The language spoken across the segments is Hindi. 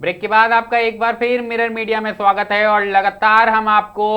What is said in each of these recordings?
ब्रेक के बाद आपका एक बार फिर मिरर मीडिया में स्वागत है और लगातार हम आपको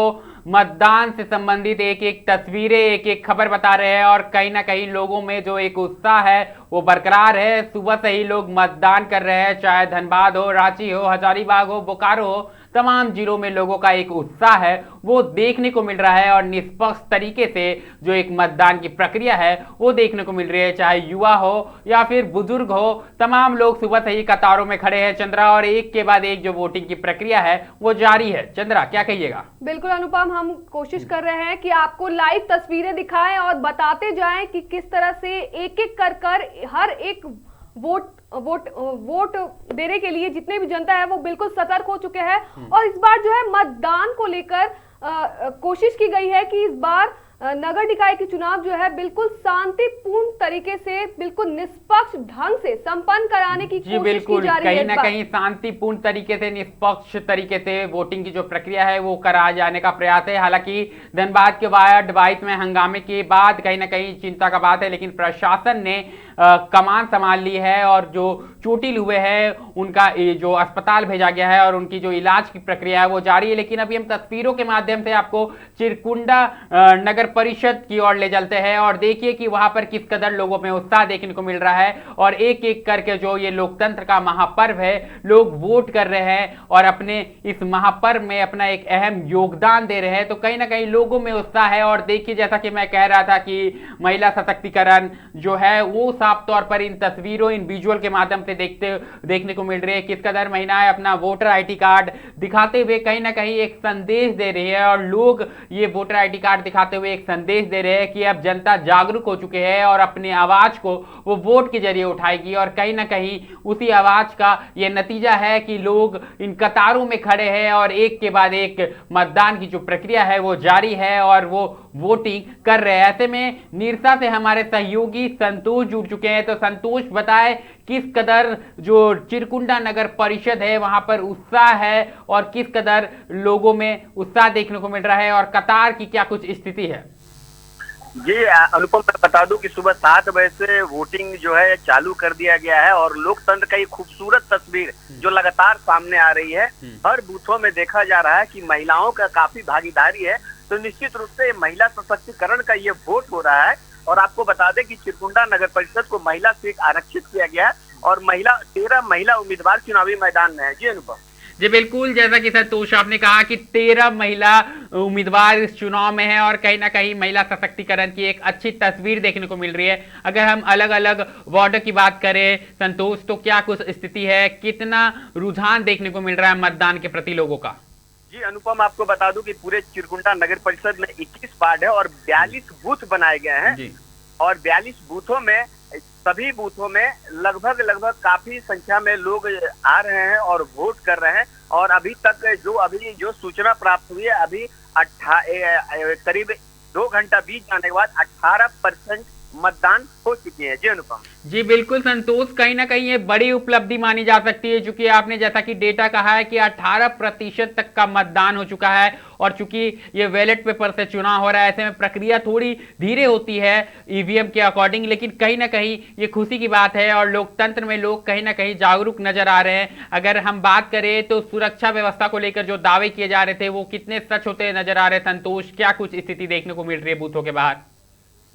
मतदान से संबंधित एक एक तस्वीरें, एक एक खबर बता रहे हैं और कहीं ना कहीं लोगों में जो एक उत्साह है वो बरकरार है। सुबह से ही लोग मतदान कर रहे हैं, चाहे धनबाद हो, रांची हो, हजारीबाग हो, बोकारो हो, तमाम जिलों में लोगों का एक उत्साह है वो देखने को मिल रहा है और निष्पक्ष तरीके से जो एक मतदान की प्रक्रिया है वो देखने को मिल रही है। चाहे युवा हो या फिर बुजुर्ग हो, तमाम लोग सुबह से ही कतारों में खड़े हैं चंद्रा, और एक के बाद एक जो वोटिंग की प्रक्रिया है वो जारी है। चंद्रा, क्या कहिएगा? बिल्कुल अनुपम, हम कोशिश कर रहे हैं कि आपको लाइव तस्वीरें दिखाएं और बताते जाएं कि किस तरह से एक एक कर हर एक वोट देने के लिए जितने भी जनता है वो बिल्कुल सतर्क हो चुके हैं। और इस बार जो है मतदान को लेकर कोशिश की गई है कि इस बार नगर निकाय के चुनाव जो है बिल्कुल शांतिपूर्ण तरीके से, बिल्कुल निष्पक्ष ढंग से संपन्न कराने की कोशिश की जा रही है। कहीं ना कहीं शांतिपूर्ण तरीके से, निष्पक्ष तरीके से वोटिंग की जो प्रक्रिया है वो कराया जाने का प्रयास है। हालांकि धनबाद के वार्ड 22 में हंगामे के बाद कहीं ना कहीं चिंता का बात है, लेकिन प्रशासन ने कमान संभाल ली है और जो चोटिल हुए हैं उनका जो अस्पताल भेजा गया है और उनकी जो इलाज की प्रक्रिया है वो जारी है। लेकिन अभी हम तस्वीरों के माध्यम से आपको चिरकुंडा नगर परिषद की ओर ले चलते हैं और देखिए कि वहां पर किस कदर लोगों में उत्साह देखने को मिल रहा है और एक एक करके जो ये लोकतंत्र का महापर्व है, लोग वोट कर रहे हैं और अपने इस महापर्व में अपना एक अहम योगदान दे रहे हैं। तो कहीं ना कहीं लोगों में उत्साह है और देखिए, जैसा कि मैं कह रहा था कि महिला सशक्तिकरण जो है वो साफ तौर पर इन तस्वीरों, इन विजुअल के माध्यम से देखने को मिल रही है। किस कदर महिलाएं अपना वोटर आईडी कार्ड दिखाते हुए कहीं ना कहीं एक संदेश दे रही है और लोग ये वोटर आईडी कार्ड दिखाते हुए एक संदेश दे रहे हैं कि अब जनता जागरूक हो चुके हैं और अपने आवाज को वो वोट के जरिए उठाएगी। और कहीं ना कहीं उसी आवाज का ये नतीजा है कि लोग इन कतारों में खड़े हैं और एक के बाद एक मतदान की जो प्रक्रिया है वो जारी है और वो वोटिंग कर रहे हैं। ऐसे में निरसा से हमारे सहयोगी संतोष जुड़ चुके हैं। तो संतोष, बताए किस कदर जो चिरकुंडा नगर परिषद है वहां पर उत्साह है और किस कदर लोगों में उत्साह देखने को मिल रहा है और कतार की क्या कुछ स्थिति है? जी अनुपम, मैं बता दूं कि सुबह 7 बजे से वोटिंग जो है चालू कर दिया गया है और लोकतंत्र का एक खूबसूरत तस्वीर जो लगातार सामने आ रही है। हर बूथों में देखा जा रहा है कि महिलाओं का काफी भागीदारी है। तो निश्चित रूप से महिला सशक्तिकरण का ये वोट हो रहा है। और आपको बता दें कि चिरकुंडा नगर परिषद को महिला सीट आरक्षित किया गया है और 13 महिला उम्मीदवार चुनावी मैदान में है। जी अनुपम। जी बिल्कुल, जैसा कि संतोष आपने कहा कि 13 महिला उम्मीदवार इस चुनाव में है और कहीं ना कहीं महिला सशक्तिकरण की एक अच्छी तस्वीर देखने को मिल रही है। अगर हम अलग अलग वार्ड की बात करें संतोष, तो क्या कुछ स्थिति है, कितना रुझान देखने को मिल रहा है मतदान के प्रति लोगों का? जी अनुपम, आपको बता दूं कि पूरे चिरकुंडा नगर परिषद में 21 वार्ड है और 42 बूथ बनाए गए हैं और 42 बूथों में, सभी बूथों में लगभग काफी संख्या में लोग आ रहे हैं और वोट कर रहे हैं। और अभी तक जो सूचना प्राप्त हुई है, अभी करीब 2 घंटा बीत जाने के बाद 18% मतदान हो चुकी है। जी अनुपम। जी बिल्कुल संतोष, कहीं ना कहीं ये बड़ी उपलब्धि मानी जा सकती है, क्योंकि आपने जैसा कि डेटा कहा है कि 18% तक का मतदान हो चुका है और चूंकि ये बैलेट पेपर से चुनाव हो रहा है, ऐसे में प्रक्रिया थोड़ी धीरे होती है ईवीएम के अकॉर्डिंग, लेकिन कहीं ना कहीं ये खुशी की बात है और लोकतंत्र में लोग कहीं ना कहीं जागरूक नजर आ रहे हैं। अगर हम बात करें तो सुरक्षा व्यवस्था को लेकर जो दावे किए जा रहे थे वो कितने सच होते नजर आ रहे हैं संतोष? क्या कुछ स्थिति देखने को मिल रही है बूथों के बाहर?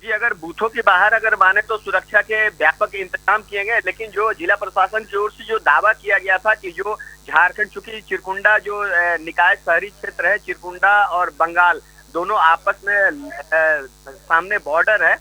जी, अगर बूथों के बाहर अगर माने तो सुरक्षा के व्यापक इंतजाम किए गए, लेकिन जो जिला प्रशासन की ओर से जो दावा किया गया था कि जो झारखंड, चूंकि चिरकुंडा जो निकाय शहरी क्षेत्र है, चिरकुंडा और बंगाल दोनों आपस में सामने बॉर्डर है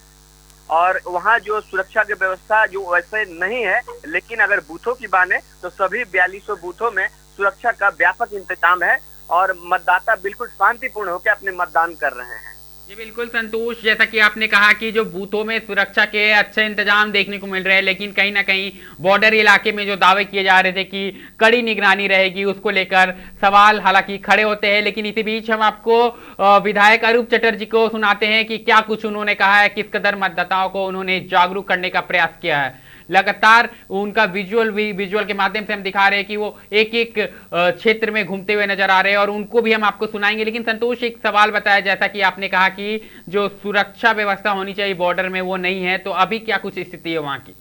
और वहाँ जो सुरक्षा की व्यवस्था जो वैसे नहीं है, लेकिन अगर बूथों की माने तो सभी 4200 बूथों में सुरक्षा का व्यापक इंतजाम है और मतदाता बिल्कुल शांतिपूर्ण होकर अपने मतदान कर रहे हैं। जी बिल्कुल संतोष, जैसा कि आपने कहा कि जो बूथों में सुरक्षा के अच्छे इंतजाम देखने को मिल रहे हैं, लेकिन कहीं ना कहीं बॉर्डर इलाके में जो दावे किए जा रहे थे कि कड़ी निगरानी रहेगी, उसको लेकर सवाल हालांकि खड़े होते हैं। लेकिन इसी बीच हम आपको विधायक अरूप चटर्जी को सुनाते हैं कि क्या कुछ उन्होंने कहा है, किस कदर मतदाताओं को उन्होंने जागरूक करने का प्रयास किया है। लगातार उनका विजुअल के माध्यम से हम दिखा रहे हैं कि वो एक एक क्षेत्र में घूमते हुए नजर आ रहे हैं और उनको भी हम आपको सुनाएंगे। लेकिन संतोष, एक सवाल बताया, जैसा कि आपने कहा कि जो सुरक्षा व्यवस्था होनी चाहिए बॉर्डर में वो नहीं है, तो अभी क्या कुछ स्थिति है वहां की?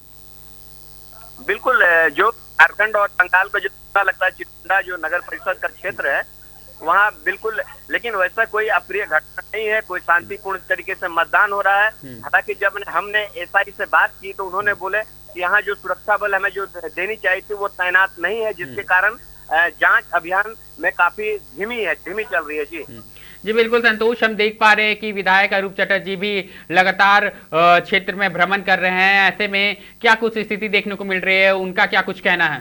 बिल्कुल, जो झारखंड और बंगाल का जो सीमा लगता है, चिरकुंडा जो नगर परिषद का क्षेत्र है वहाँ बिल्कुल, लेकिन वैसा कोई अप्रिय घटना नहीं है, कोई शांतिपूर्ण तरीके से मतदान हो रहा है। हालांकि जब हमने एसआई से बात की तो उन्होंने बोले कि यहाँ जो सुरक्षा बल हमें जो देनी चाहिए थी वो तैनात नहीं है, जिसके कारण जांच अभियान में काफी धीमी चल रही है। जी बिल्कुल संतोष, हम देख पा रहे हैं कि विधायक अरूप चटर्जी भी लगातार क्षेत्र में भ्रमण कर रहे हैं। ऐसे में क्या कुछ स्थिति देखने को मिल रही है, उनका क्या कुछ कहना है?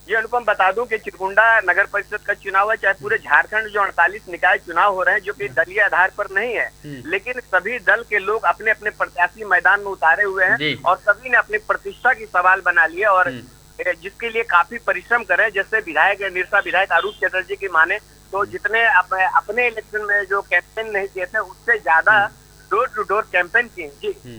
जी अनुपम, बता दूं कि चिरकुंडा नगर परिषद का चुनाव है, चाहे पूरे झारखंड जो 48 निकाय चुनाव हो रहे हैं, जो कि दलीय आधार पर नहीं है, लेकिन सभी दल के लोग अपने अपने प्रत्याशी मैदान में उतारे हुए हैं और सभी ने अपनी प्रतिष्ठा की सवाल बना लिया और जिसके लिए काफी परिश्रम कर रहे हैं। जैसे निरसा विधायक अरूप चटर्जी की माने तो जितने अपने इलेक्शन में जो कैंपेन नहीं किए थे उससे ज्यादा डोर टू डोर कैंपेन किए।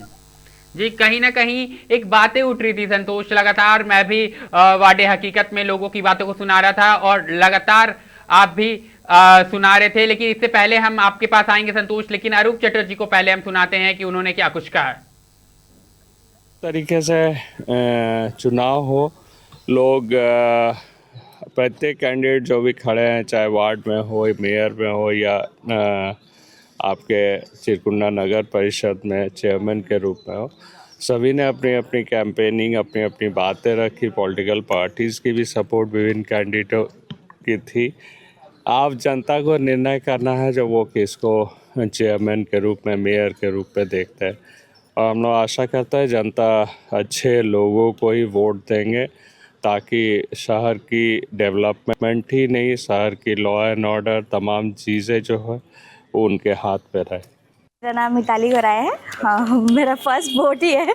जी कहीं ना कहीं एक बातें उठ रही थी संतोष, लगातार मैं भी वाडे हकीकत में लोगों की बातों को सुना रहा था और लगातार आप भी सुना रहे थे, लेकिन इससे पहले हम आपके पास आएंगे संतोष, लेकिन अरूप चटर्जी को पहले हम सुनाते हैं कि उन्होंने क्या कुछ कहा। तरीके से चुनाव हो, लोग प्रत्येक कैंडिडेट जो भी खड़े हैं, चाहे वार्ड में हो, मेयर में हो या आपके चिरकुंडा नगर परिषद में चेयरमैन के रूप में हो, सभी ने अपनी अपनी कैंपेनिंग, अपनी अपनी बातें रखी। पॉलिटिकल पार्टीज़ की भी सपोर्ट विभिन्न कैंडिडेटों की थी। आप जनता को निर्णय करना है जो वो किसको चेयरमैन के रूप में, मेयर के रूप में देखते हैं, और हम लोग आशा करते हैं जनता अच्छे लोगों को ही वोट देंगे ताकि शहर की डेवलपमेंट ही नहीं, शहर की लॉ एंड ऑर्डर तमाम चीज़ें जो है वो उनके हाथ पे रहे। मेरा नाम मिताली गोराया है। हाँ, मेरा फर्स्ट वोट ही है,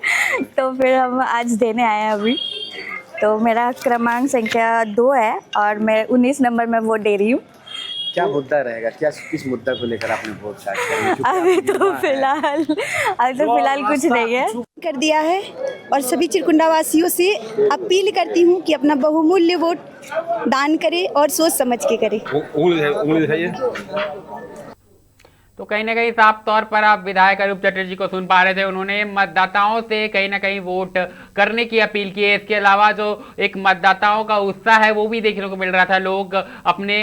तो फिर हम आज देने आए हैं अभी। तो मेरा क्रमांक संख्या 2 है और मैं 19 नंबर में वोट दे रही हूँ। क्या मुद्दा रहेगा, क्या किस मुद्दा को लेकर आपने वोट कास्ट किया? अभी तो फिलहाल कुछ नहीं है कर दिया है और सभी चिरकुंडा वासियों से अपील करती हूँ कि अपना बहुमूल्य वोट दान करें और सोच समझ के करें। उंगली दिखाइए। तो कहीं ना कहीं साफ तौर पर आप विधायक अरूप चटर्जी को सुन पा रहे थे। उन्होंने मतदाताओं से कहीं ना कहीं वोट करने की अपील की है। इसके अलावा जो एक मतदाताओं का उत्साह है वो भी देखने को मिल रहा था। लोग अपने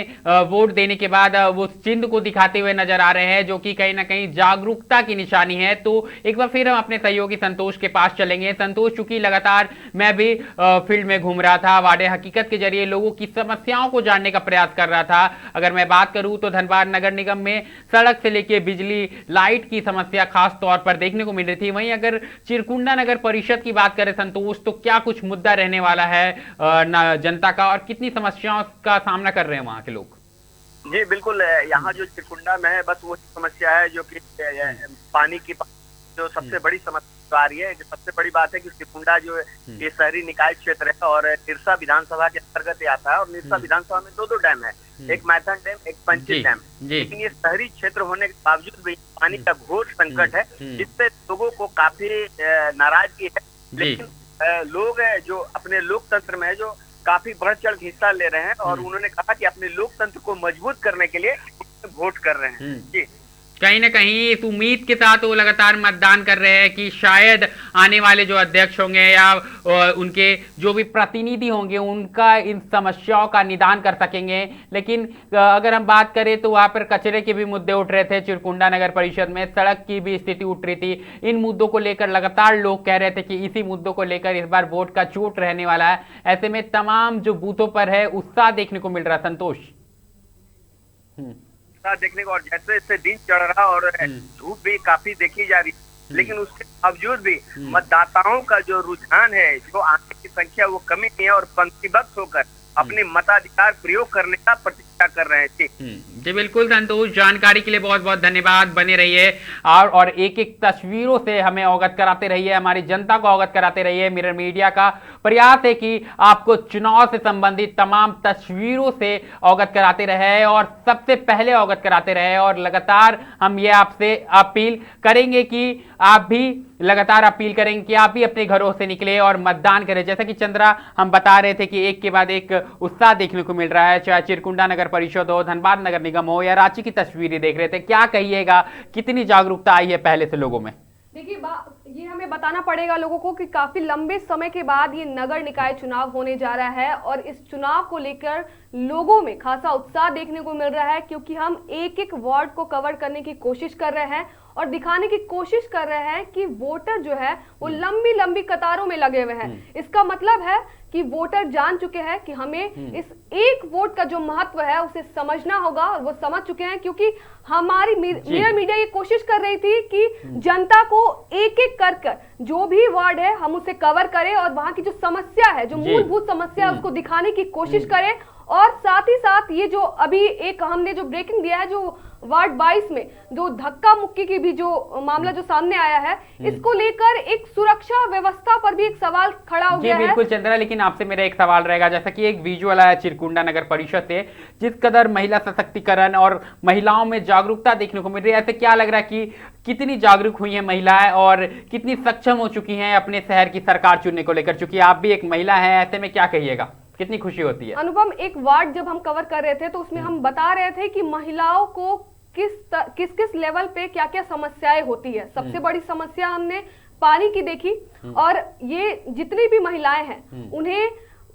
वोट देने के बाद वो चिन्ह को दिखाते हुए नजर आ रहे हैं, जो कि कहीं ना कहीं जागरूकता की निशानी है। तो एक बार फिर हम अपने सहयोगी संतोष के पास चलेंगे। संतोष, चूंकि लगातार मैं भी फील्ड में घूम रहा था, वाडे हकीकत के जरिए लोगों की समस्याओं को जानने का प्रयास कर रहा था। अगर मैं बात करूं तो धनबाद नगर निगम में सड़क से के बिजली लाइट की समस्या खास तौर पर देखने को मिल रही थी। वहीं अगर चिरकुंडा नगर परिषद की बात करें संतोष, तो क्या कुछ मुद्दा रहने वाला है जनता का और कितनी समस्याओं का सामना कर रहे हैं वहां के लोग? जी बिल्कुल, यहाँ जो चिरकुंडा में है बस वो समस्या है जो कि पानी की जो सबसे बड़ी समस्या आ रही है। सबसे बड़ी बात है कि चिरकुंडा जो ये शहरी निकाय क्षेत्र है और निरसा विधानसभा के अंतर्गत आता है और निरसा विधानसभा में 2 डैम है, एक मैथन डैम, एक पंचित डैम। लेकिन ये शहरी क्षेत्र होने के बावजूद भी पानी का घोर संकट है, जिससे लोगों को काफी नाराजगी है। लेकिन लोग जो अपने लोकतंत्र में है जो काफी बढ़ चढ़ हिस्सा ले रहे हैं और उन्होंने कहा कि अपने लोकतंत्र को मजबूत करने के लिए वोट कर रहे हैं। जी कहीं ना कहीं इस उम्मीद के साथ वो लगातार मतदान कर रहे हैं कि शायद आने वाले जो अध्यक्ष होंगे या उनके जो भी प्रतिनिधि होंगे उनका इन समस्याओं का निदान कर सकेंगे। लेकिन अगर हम बात करें तो वहां पर कचरे के भी मुद्दे उठ रहे थे। चिरकुंडा नगर परिषद में सड़क की भी स्थिति उठ रही थी। इन मुद्दों को लेकर लगातार लोग कह रहे थे कि इसी मुद्दों को लेकर इस बार वोट का चोट रहने वाला है। ऐसे में तमाम जो बूथों पर है उत्साह देखने को मिल रहा है। संतोष, देखने को, और जैसे जैसे दिन चढ़ रहा और धूप भी काफी देखी जा रही, लेकिन उसके बावजूद भी मतदाताओं का जो रुझान है, जो आने की संख्या वो कमी नहीं है और पंक्तिबद्ध होकर अपने मताधिकार प्रयोग करने का प्रतीक्षा कर रहे थे। जी बिल्कुल संतोष, जानकारी के लिए बहुत बहुत धन्यवाद। बने रहिए और एक एक तस्वीरों से हमें अवगत कराते रहिए, हमारी जनता को अवगत कराते रहिए। मिरर मीडिया का प्रयास है कि आपको चुनाव से संबंधित तमाम तस्वीरों से अवगत कराते रहे और सबसे पहले अवगत कराते रहे। और लगातार हम ये आपसे अपील करेंगे कि आप भी लगातार अपील करेंगे कि आप भी अपने घरों से निकले और मतदान करें। जैसा कि चंद्रा हम बता रहे थे कि एक के बाद एक उत्साह देखने को मिल रहा है, चाहे चिरकुंडा नगर परिषद हो, धनबाद नगर निगम हो या रांची की तस्वीरें देख रहे थे। क्या कहिएगा, कितनी जागरूकता आई है पहले से लोगों में? देखिए ये हमें बताना पड़ेगा लोगों को कि काफी लंबे समय के बाद ये नगर निकाय चुनाव होने जा रहा है और इस चुनाव को लेकर लोगों में खासा उत्साह देखने को मिल रहा है, क्योंकि हम एक एक वार्ड को कवर करने की कोशिश कर रहे हैं और दिखाने की कोशिश कर रहे हैं कि वोटर जो है वो लंबी लंबी कतारों में लगे हुए हैं। इसका मतलब है कि वोटर जान चुके हैं कि हमें इस एक वोट का जो महत्व है उसे समझना होगा, और वो समझ चुके हैं, क्योंकि हमारी मिरर मीडिया ये कोशिश कर रही थी कि जनता को एक एक कर जो भी वार्ड है हम उसे कवर करें और वहां की जो समस्या है, जो मूलभूत समस्या है, उसको दिखाने की कोशिश करें। और साथ ही साथ ये जो अभी एक हमने जो ब्रेकिंग दिया है, जो वार्ड 22 में जो धक्का मुक्की की भी जो मामला जो सामने आया है, इसको लेकर एक सुरक्षा व्यवस्था पर भी एक सवाल खड़ा हो गया है। बिल्कुल चंद्रा, लेकिन आपसे मेरा एक सवाल रहेगा, जैसा कि एक विजुअल आया चिरकुंडा नगर परिषद से, जिस कदर महिला सशक्तिकरण और महिलाओं में जागरूकता देखने को मिल रही है, ऐसे क्या लग रहा है कि कितनी जागरूक हुई है महिलाएं और कितनी सक्षम हो चुकी हैं अपने शहर की सरकार चुनने को लेकर? चूंकि आप भी एक महिला हैं, ऐसे में क्या कहिएगा, कितनी खुशी होती है? अनुपम, एक वार्ड जब हम कवर कर रहे थे तो उसमें हम बता रहे थे कि महिलाओं को किस किस लेवल पे क्या क्या समस्याएं होती है। सबसे बड़ी समस्या हमने पानी की देखी, और ये जितनी भी महिलाएं हैं उन्हें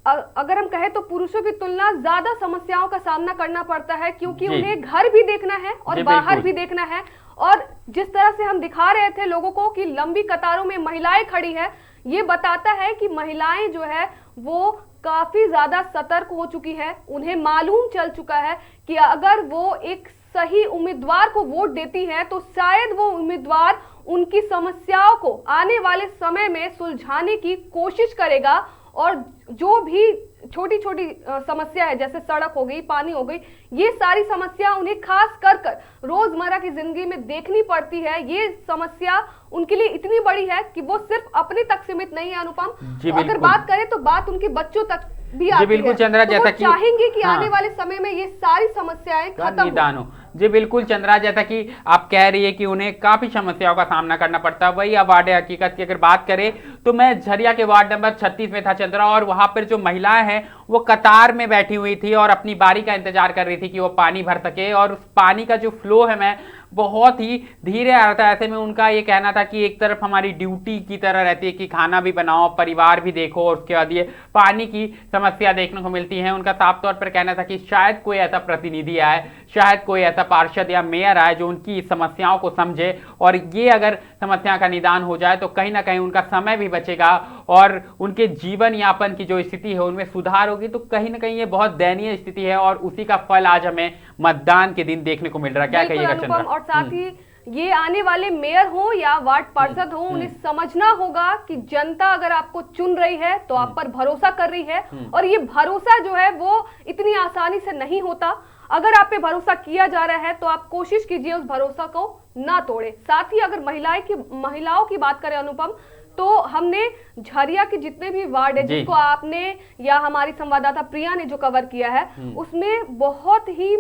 अगर हम कहें तो पुरुषों की तुलना ज्यादा समस्याओं का सामना करना पड़ता है, क्योंकि उन्हें घर भी देखना है और बाहर भी देखना है। और जिस तरह से हम दिखा रहे थे लोगों को कि लंबी कतारों में महिलाएं खड़ी है, ये बताता है कि महिलाएं जो है वो काफी ज्यादा सतर्क हो चुकी है। उन्हें मालूम चल चुका है कि अगर वो एक सही उम्मीदवार को वोट देती है तो शायद वो उम्मीदवार उनकी समस्याओं को आने वाले समय में सुलझाने की कोशिश करेगा, और जो भी छोटी छोटी समस्या है, जैसे सड़क हो गई, पानी हो गई, ये सारी समस्या उन्हें खास कर रोजमर्रा की जिंदगी में देखनी पड़ती है। ये समस्या उनके लिए इतनी बड़ी है कि वो सिर्फ अपने तक सीमित नहीं है। अनुपम, अगर बात करें तो बात उनके बच्चों तक भी आती बिल्कुल है। चंद्रा, तो जैसा कि चाहेंगे कि आने वाले समय में ये सारी समस्याएं खत्म हो। जी बिल्कुल चंद्रा, जैसा कि आप कह रही है कि उन्हें काफी समस्याओं का सामना करना पड़ता है। वही अब वार्ड हकीकत की अगर बात करें तो मैं झरिया के वार्ड नंबर 36 में था चंद्रा, और वहां पर जो महिलाएं हैं वो कतार में बैठी हुई थी और अपनी बारी का इंतजार कर रही थी कि वो पानी भर सके, और उस पानी का जो फ्लो है मैं बहुत ही धीरे आ रहा था। ऐसे में उनका ये कहना था कि एक तरफ हमारी ड्यूटी की तरह रहती है कि खाना भी बनाओ, परिवार भी देखो, और उसके बाद ये पानी की समस्या देखने को मिलती है। उनका साफ तौर पर कहना था कि शायद कोई ऐसा प्रतिनिधि आए, शायद कोई ऐसा पार्षद या मेयर आए जो उनकी समस्याओं को समझे, और ये अगर समस्या का निदान हो जाए तो कहीं ना कहीं उनका समय भी बचेगा और उनके जीवन यापन की जो स्थिति है उनमें सुधार होगी। तो कहीं ना कहीं ये बहुत दयनीय स्थिति है और उसी का फल आज हमें मतदान के दिन देखने को मिल रहा है। क्या कहिएगा चंद्रा? और साथ ही ये आने वाले मेयर हो या वार्ड पार्षद हो, उन्हें समझना होगा कि जनता अगर आपको चुन रही है तो आप पर भरोसा कर रही है, और ये भरोसा जो है वो इतनी आसानी से नहीं होता। अगर आप पे भरोसा किया जा रहा है तो आप कोशिश कीजिए उस भरोसा को ना तोड़े। साथ ही अगर महिलाओं की बात करें अनुपम, तो हमने झरिया के जितने भी वार्ड है जिसको आपने या हमारी संवाददाता प्रिया ने जो कवर किया है, उसमें बहुत ही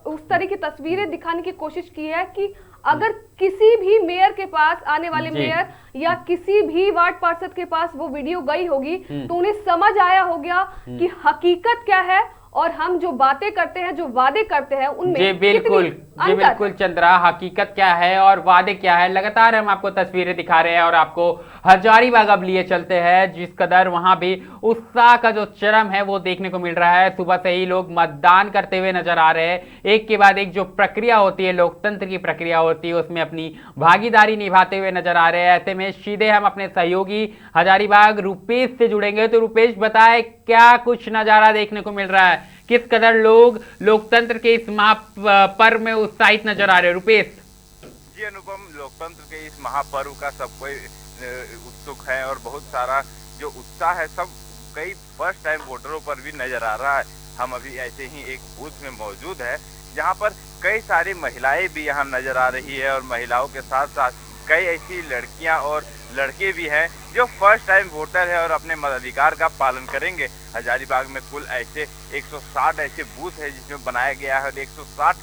उस तरह की तस्वीरें दिखाने की कोशिश की है कि अगर किसी भी मेयर के पास, आने वाले मेयर या किसी भी वार्ड पार्षद के पास वो वीडियो गई होगी तो उन्हें समझ आया होगा कि हकीकत क्या है और हम जो बातें करते हैं, जो वादे करते हैं, उनमें जी बिल्कुल चंद्रा, हकीकत क्या है और वादे क्या है। लगातार हम आपको तस्वीरें दिखा रहे हैं और आपको हजारीबाग अब लिए चलते हैं, जिस कदर वहां भी उत्साह का जो चरम है वो देखने को मिल रहा है। सुबह से ही लोग मतदान करते हुए नजर आ रहे हैं। एक के बाद एक जो प्रक्रिया होती है, लोकतंत्र की प्रक्रिया होती है, उसमें अपनी भागीदारी निभाते हुए नजर आ रहे हैं। ऐसे में सीधे हम अपने सहयोगी हजारीबाग रुपेश से जुड़ेंगे। तो रुपेश, बताए क्या कुछ नजारा देखने को मिल रहा है, किस कदर लोग लोकतंत्र के इस महापर्व में उत्साहित नजर आ रहे हैं? रुपेश जी अनुपम, लोकतंत्र के इस महापर्व का सब कोई उत्सुक है और बहुत सारा जो उत्साह है सब कई फर्स्ट टाइम वोटरों पर भी नजर आ रहा है। हम अभी ऐसे ही एक बूथ में मौजूद है जहां पर कई सारी महिलाएं भी यहां नजर आ रही है, और महिलाओं के साथ साथ कई ऐसी लड़कियां और लड़के भी हैं जो फर्स्ट टाइम वोटर है और अपने मताधिकार का पालन करेंगे। हजारीबाग में कुल ऐसे 160 ऐसे बूथ है जिसमें बनाया गया है, और 160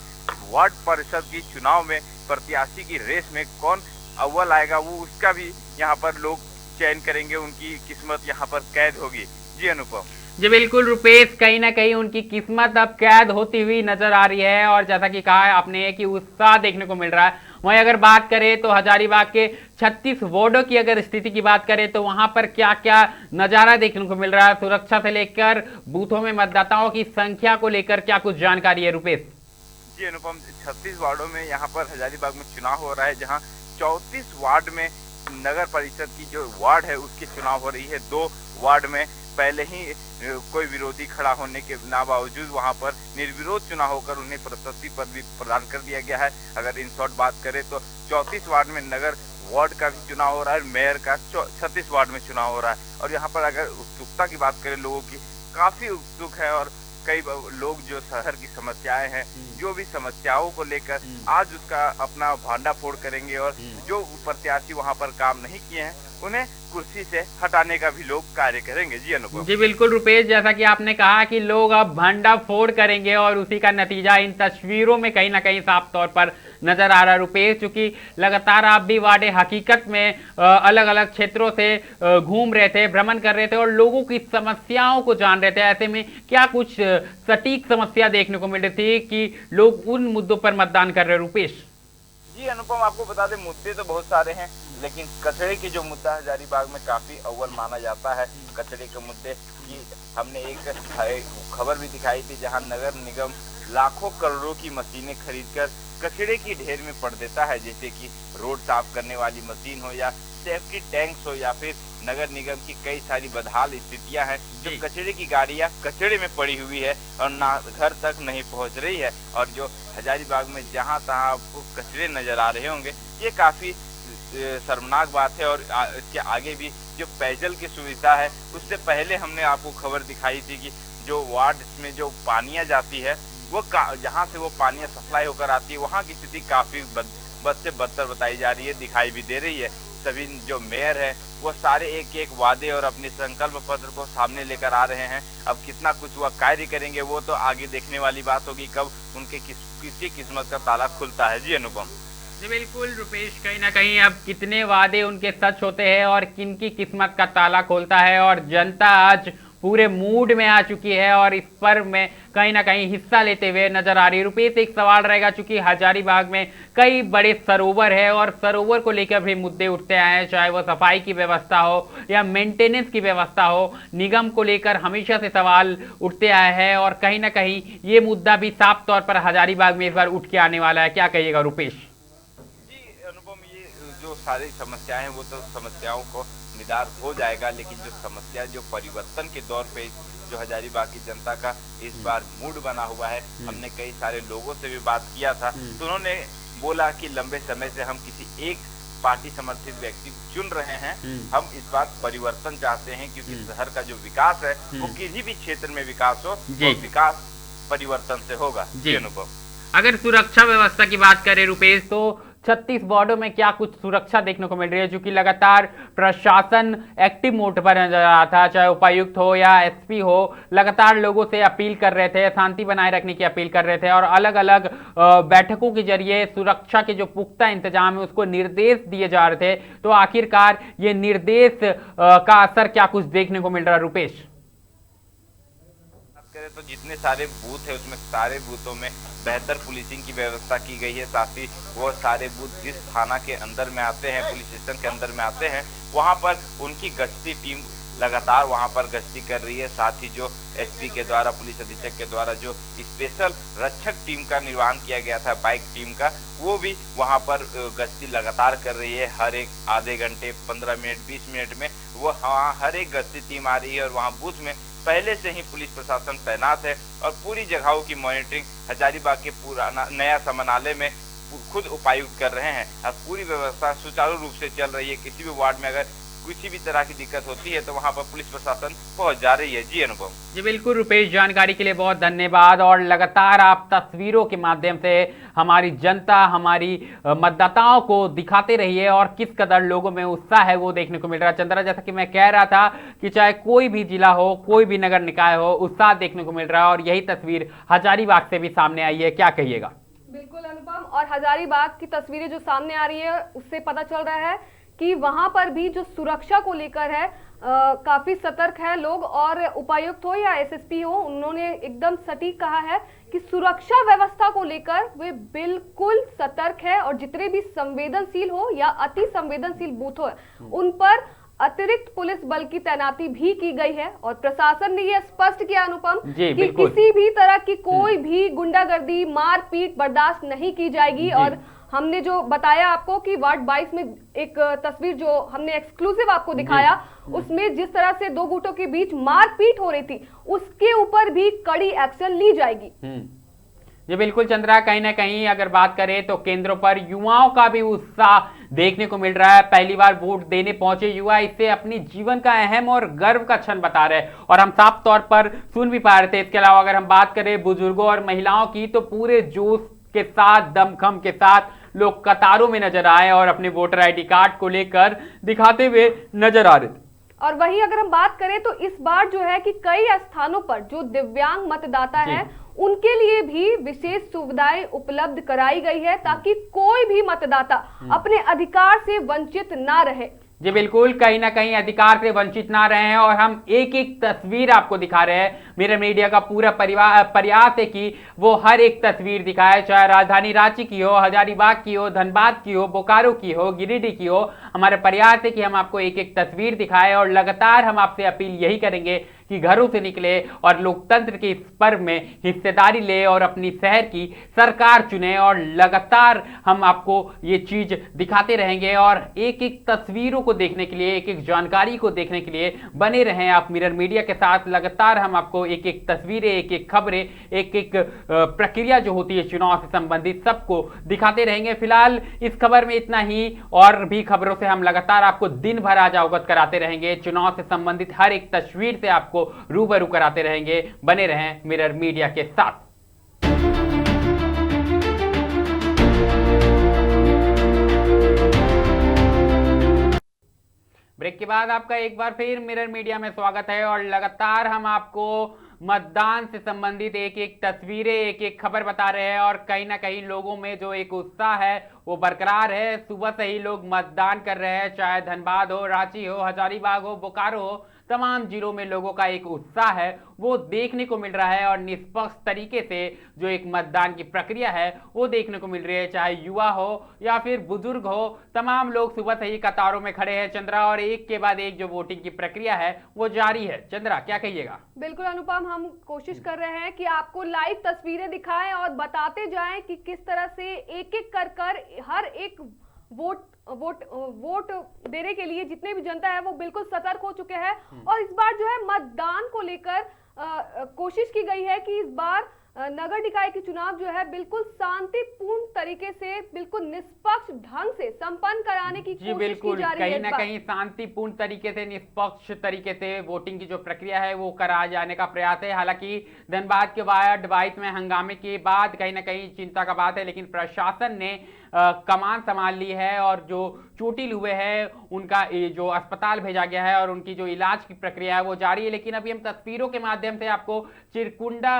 वार्ड परिषद की चुनाव में प्रत्याशी की रेस में कौन अव्वल आएगा वो उसका भी यहाँ पर लोग चयन करेंगे, उनकी किस्मत यहाँ पर कैद होगी। जी अनुपम। जी बिल्कुल रुपेश, कहीं ना कहीं उनकी किस्मत अब कैद होती हुई नजर आ रही है और जैसा कि कहा है आपने कि उत्साह देखने को मिल रहा है। वहीं अगर बात करें तो हजारीबाग के 36 वार्डों की अगर स्थिति की बात करें तो वहां पर क्या क्या नजारा देखने को मिल रहा है, सुरक्षा से लेकर बूथों में मतदाताओं की संख्या को लेकर क्या कुछ जानकारी है रुपेश? जी अनुपम, 36 वार्डों में यहाँ पर हजारीबाग में चुनाव हो रहा है, जहाँ 34 वार्ड में नगर परिषद की जो वार्ड है उसकी चुनाव हो रही है। 2 वार्ड में पहले ही कोई विरोधी खड़ा होने के बावजूद वहां पर निर्विरोध चुनाव होकर उन्हें प्रशस्ति पद भी प्रदान कर दिया गया है। अगर इन शॉर्ट बात करें तो 34 वार्ड में नगर वार्ड का भी चुनाव हो रहा है, मेयर का 36 वार्ड में चुनाव हो रहा है। और यहाँ पर अगर उत्सुकता की बात करें लोगों की, काफी उत्सुक है और कई लोग जो शहर की समस्याएं हैं, जो भी समस्याओं को लेकर आज उसका अपना भांडाफोड़ करेंगे और जो प्रत्याशी वहां पर काम नहीं किए हैं उन्हें कुर्सी से हटाने का भी लोग कार्य करेंगे। जी अनुपम। जी बिल्कुल रुपेश, जैसा कि आपने कहा कि लोग अब भंडाफोड़ करेंगे और उसी का नतीजा इन तस्वीरों में कहीं ना कहीं साफ तौर पर नजर आ रहा है रुपेश, क्योंकि लगातार आप भी वाडे हकीकत में अलग अलग क्षेत्रों से घूम रहे थे, भ्रमण कर रहे थे और लोगों की समस्याओं को जान रहे थे। ऐसे में क्या कुछ सटीक समस्या देखने को मिल रही थी कि लोग उन मुद्दों पर मतदान कर रहे हैं रुपेश? जी अनुपम, आपको बता दें मुद्दे तो बहुत सारे हैं, लेकिन कचरे की जो मुद्दा हजारीबाग में काफी अव्वल माना जाता है। कचरे के मुद्दे की हमने एक खबर भी दिखाई थी जहां नगर निगम लाखों करोड़ों की मशीनें खरीदकर कचरे की ढेर में पड़ देता है, जैसे कि रोड साफ करने वाली मशीन हो या सेफ्टी टैंक्स हो या फिर नगर निगम की कई सारी बदहाल स्थितियां हैं जो कचरे की गाड़ियां कचरे में पड़ी हुई है और ना घर तक नहीं पहुंच रही है। और जो हजारीबाग में जहां तहां आपको कचरे नजर आ रहे होंगे, ये काफी शर्मनाक बात है। और इसके आगे भी जो पेयजल की सुविधा है, उससे पहले हमने आपको खबर दिखाई थी कि जो वार्ड में जो पानियां जाती है वो जहां से वो पानियां सप्लाई होकर आती है, वहां की स्थिति काफी बद से बदतर बताई जा रही है, दिखाई भी दे रही है। सभी जो मेयर है वो सारे एक एक वादे और अपने संकल्प पत्र को सामने लेकर आ रहे हैं। अब कितना कुछ वह कार्य करेंगे वो तो आगे देखने वाली बात होगी, कब उनके किसी किस्मत का ताला खुलता है। जी अनुपम। जी बिल्कुल रुपेश, कहीं ना कहीं अब कितने वादे उनके सच होते हैं और किनकी किस्मत का ताला खोलता है, और जनता आज पूरे मूड में आ चुकी है और इस पर्व में कहीं ना कहीं हिस्सा लेते हुए नजर आ रही है। रुपेश, एक सवाल रहेगा, चूंकि हजारीबाग में कई बड़े सरोवर है और सरोवर को लेकर भी मुद्दे उठते आए हैं, चाहे वो सफाई की व्यवस्था हो या मेंटेनेंस की व्यवस्था हो, निगम को लेकर हमेशा से सवाल उठते आए हैं और कहीं ना कहीं ये मुद्दा भी साफ तौर पर हजारीबाग में इस बार उठ के आने वाला है। क्या कहिएगा रुपेश? जो सारी समस्याएं हैं वो तो समस्याओं को निदान हो जाएगा, लेकिन जो समस्या जो परिवर्तन के दौर पे जो हजारीबाग की जनता का इस बार मूड बना हुआ है, हमने कई सारे लोगों से भी बात किया था तो उन्होंने बोला कि लंबे समय से हम किसी एक पार्टी समर्थित व्यक्ति चुन रहे हैं, हम इस बार परिवर्तन चाहते हैं क्योंकि शहर का जो विकास है वो किसी भी क्षेत्र में विकास हो वो विकास परिवर्तन से होगा। जी अनुपम। अगर सुरक्षा व्यवस्था की बात करें रुपेश, तो 36 वार्डों में क्या कुछ सुरक्षा देखने को मिल रही है, क्योंकि लगातार प्रशासन एक्टिव मोड पर नजर आ रहा था, चाहे उपायुक्त हो या एसपी हो, लगातार लोगों से अपील कर रहे थे, शांति बनाए रखने की अपील कर रहे थे और अलग अलग बैठकों के जरिए सुरक्षा के जो पुख्ता इंतजाम है उसको निर्देश दिए जा रहे थे। तो आखिरकार ये निर्देश का असर क्या कुछ देखने को मिल रहा है रुपेश? तो जितने सारे बूथ है उसमें सारे बूथों में बेहतर पुलिसिंग की व्यवस्था की गई है। साथ ही वो सारे बूथ जिस थाना के अंदर में आते हैं, पुलिस स्टेशन के अंदर में आते हैं, वहां पर उनकी गश्ती टीम लगातार वहां पर गश्ती कर रही है। साथ ही जो एसपी के द्वारा, पुलिस अधीक्षक के द्वारा जो स्पेशल रक्षक टीम का निर्माण किया गया था, बाइक टीम का, वो भी वहां पर गश्ती लगातार कर रही है। हर एक आधे घंटे, 15 मिनट, 20 मिनट में वो वहाँ हर एक गश्ती टीम आ रही है और वहाँ बूथ में पहले से ही पुलिस प्रशासन तैनात है और पूरी जगहों की मॉनिटरिंग हजारीबाग के पुराना नया समनालय में खुद उपायुक्त कर रहे हैं। अब पूरी व्यवस्था सुचारू रूप से चल रही है। किसी भी वार्ड में अगर किसी भी तरह की दिक्कत होती है तो वहां पर पुलिस प्रशासन पहुंच जा रही है। जी अनुपम। जी बिल्कुल रुपेश, जानकारी के लिए बहुत धन्यवाद। और लगातार आप तस्वीरों के माध्यम से हमारी जनता, हमारी मतदाताओं को दिखाते रहिए और किस कदर लोगों में उत्साह है वो देखने को मिल रहा है। चंद्रा, जैसा कि मैं कह रहा था कि चाहे कोई भी जिला हो, कोई भी नगर निकाय हो, उत्साह देखने को मिल रहा है और यही तस्वीर हजारीबाग से भी सामने आई है। क्या कहिएगा? बिल्कुल अनुपम, और हजारीबाग की तस्वीरें जो सामने आ रही है उससे पता चल रहा है कि वहां पर भी जो सुरक्षा को लेकर है काफी सतर्क है लोग, और उपायुक्त हो या एसएसपी हो, उन्होंने एकदम सटीक कहा है कि सुरक्षा व्यवस्था को लेकर वे बिल्कुल सतर्क है, और जितने भी संवेदनशील हो या अति संवेदनशील बूथ हो उन पर अतिरिक्त पुलिस बल की तैनाती भी की गई है। और प्रशासन ने यह स्पष्ट किया अनुपम कि किसी भी तरह की कोई भी गुंडागर्दी मारपीट बर्दाश्त नहीं की जाएगी। और हमने जो बताया आपको कि वार्ड 22 में एक तस्वीर जो हमने एक्सक्लूसिव आपको दिखाया, उसमें जिस तरह से दो गुटों के बीच मारपीट हो रही थी, उसके ऊपर भी कड़ी एक्शन ली जाएगी। जी बिल्कुल चंद्रा, कहीं ना कहीं अगर बात करें तो केंद्रों पर युवाओं का भी उत्साह देखने को मिल रहा है। पहली बार वोट देने पहुंचे युवा इसे अपनी जीवन का अहम और गर्व का क्षण बता रहे हैं, और हम साफ तौर पर सुन भी पा रहे थे। इसके अलावा अगर हम बात करें बुजुर्गों और महिलाओं की, तो पूरे जोश के साथ दमखम के साथ लोग कतारों में नजर आए और अपने वोटर ID कार्ड को लेकर दिखाते हुए नजर आ रहे थे। और वहीं अगर हम बात करें तो इस बार जो है कि कई स्थानों पर जो दिव्यांग मतदाता है उनके लिए भी विशेष सुविधाएं उपलब्ध कराई गई है, ताकि कोई भी मतदाता अपने अधिकार से वंचित ना रहे। जी बिल्कुल, कहीं ना कहीं अधिकार से वंचित ना रहे हैं, और हम एक एक तस्वीर आपको दिखा रहे हैं। मिरर मीडिया का पूरा प्रयास है कि वो हर एक तस्वीर दिखाए, चाहे राजधानी रांची की हो, हजारीबाग की हो, धनबाद की हो, बोकारो की हो, गिरिडीह की हो। हमारा प्रयास है कि हम आपको एक एक तस्वीर दिखाएं, और लगातार हम आपसे अपील यही करेंगे कि घरों से निकले और लोकतंत्र के इस पर्व में हिस्सेदारी ले और अपनी शहर की सरकार चुने। और लगातार हम आपको ये चीज दिखाते रहेंगे, और एक एक तस्वीरों को देखने के लिए, एक एक जानकारी को देखने के लिए बने रहें आप मिरर मीडिया के साथ। लगातार हम आपको एक एक तस्वीरें, एक एक खबरें, एक एक प्रक्रिया जो होती है चुनाव से संबंधित सबको दिखाते रहेंगे। फिलहाल इस खबर में इतना ही, और भी खबरों से हम लगातार आपको दिन भर आज अवगत कराते रहेंगे। चुनाव से संबंधित हर एक तस्वीर से आपको रूबरू कराते रहेंगे। बने रहें मिरर मीडिया के साथ। ब्रेक के बाद आपका एक बार फिर मिरर मीडिया में स्वागत है, और लगातार हम आपको मतदान से संबंधित एक एक तस्वीरें, एक एक खबर बता रहे हैं। और कहीं ना कहीं लोगों में जो एक उत्साह है वो बरकरार है। सुबह से ही लोग मतदान कर रहे हैं, चाहे धनबाद हो, रांची हो, हजारीबाग हो, बोकारो हो, तमाम जिलों में लोगों का एक उत्साह है वो देखने को मिल रहा है। और निष्पक्ष तरीके से जो एक मतदान की प्रक्रिया है वो देखने को मिल रही है, चाहे युवा हो या फिर बुजुर्ग हो। तमाम लोग सुबह से ही कतारों में खड़े हैं चंद्रा, और एक के बाद एक जो वोटिंग की प्रक्रिया है वो जारी है। चंद्रा, क्या कहिएगा? बिल्कुल अनुपम, हम कोशिश कर रहे हैं कि आपको लाइव तस्वीरें दिखाएं और बताते जाएं कि किस तरह से एक एक कर हर एक वोट देने के लिए जितने भी जनता है वो बिल्कुल सतर्क हो चुके हैं। और इस बार जो है मतदान को लेकर कोशिश की गई है कि इस बार नगर निकाय के चुनाव जो है बिल्कुल शांतिपूर्ण तरीके से, बिल्कुल निष्पक्ष ढंग से संपन्न कराने की कोशिश की जा रही है। कहीं ना कहीं शांतिपूर्ण तरीके से, निष्पक्ष तरीके से वोटिंग की जो प्रक्रिया है वो करा जाने का प्रयास है। हालांकि धनबाद के वार्ड 22 में हंगामे के बाद कहीं ना कहीं चिंता का बात है, लेकिन प्रशासन ने कमान संभाल ली है, और जो चोटिल हुए हैं उनका जो अस्पताल भेजा गया है और उनकी जो इलाज की प्रक्रिया है वो जारी है। लेकिन अभी हम तस्वीरों के माध्यम से आपको चिरकुंडा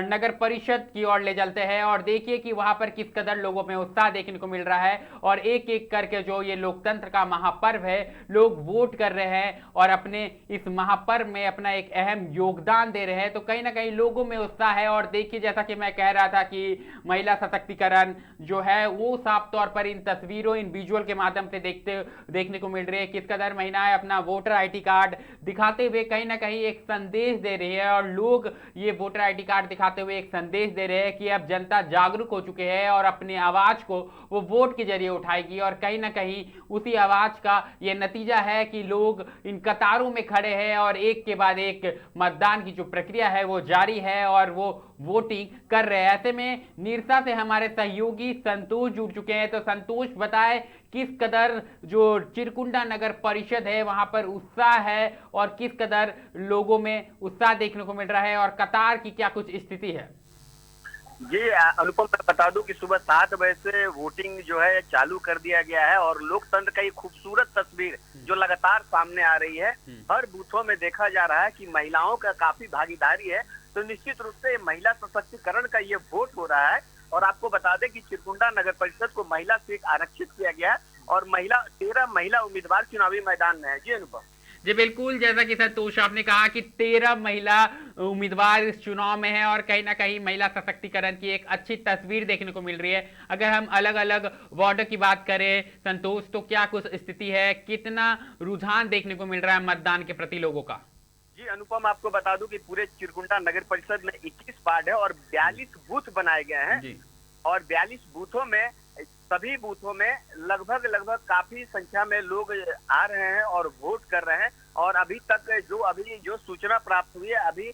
नगर परिषद की ओर ले चलते हैं, और देखिए कि वहां पर किस कदर लोगों में उत्साह देखने को मिल रहा है। और एक एक करके जो ये लोकतंत्र का महापर्व है, लोग वोट कर रहे हैं और अपने इस महापर्व में अपना एक अहम योगदान दे रहे हैं। तो कहीं ना कहीं लोगों में उत्साह है। और देखिए, जैसा कि मैं कह रहा था कि महिला सशक्तिकरण जो है वो साफ तौर पर इन तस्वीरों, इन विजुअल के माध्यम से देखने को मिल रही है। किस कदर महिलाएं अपना वोटर ID कार्ड दिखाते हुए कहीं ना कहीं एक संदेश दे रही है, और लोग ये वोटर ID कार्ड दिखाते हुए एक संदेश दे रहे हैं कि अब जनता जागरूक हो चुके हैं और अपनी आवाज को वो वोट के जरिए उठाएगी। और कहीं ना कहीं उसी आवाज का ये नतीजा है कि लोग इन कतारों में खड़े हैं और एक के बाद एक मतदान की जो प्रक्रिया है वो जारी है और वो वोटिंग कर रहे हैं। ऐसे में निरसा से हमारे सहयोगी संतोष जुड़ चुके हैं। तो संतोष, बताएं किस कदर जो चिरकुंडा नगर परिषद है वहां पर उत्साह है और किस कदर लोगों में उत्साह देखने को मिल रहा है, और कतार की क्या कुछ स्थिति है? जी अनुपम, मैं बता दूं कि सुबह 7 बजे से वोटिंग जो है चालू कर दिया गया है, और लोकतंत्र का एक खूबसूरत तस्वीर जो लगातार सामने आ रही है। हर बूथों में देखा जा रहा है कि महिलाओं का काफी भागीदारी है। तो निश्चित रूप से महिला सशक्तिकरण का ये वोट हो रहा है। और आपको बता दें कि चिरकुंडा नगर परिषद को महिला सीट आरक्षित किया गया है, और 13 महिला उम्मीदवार चुनावी मैदान में है। जी अनुपम। जी बिल्कुल, जैसा कि संतोष आपने कहा कि 13 महिला उम्मीदवार इस चुनाव में है और कहीं ना कहीं महिला सशक्तिकरण की एक अच्छी तस्वीर देखने को मिल रही है। अगर हम अलग अलग वार्ड की बात करें संतोष, तो क्या कुछ स्थिति है, कितना रुझान देखने को मिल रहा है मतदान के प्रति लोगों का? जी अनुपम, आपको बता दूं कि पूरे चिरकुंडा नगर परिषद में 21 वार्ड है और 42 बूथ बनाए गए हैं जी। और 42 बूथों में सभी बूथों में लगभग काफी संख्या में लोग आ रहे हैं और वोट कर रहे हैं। और अभी तक जो सूचना प्राप्त हुई है, अभी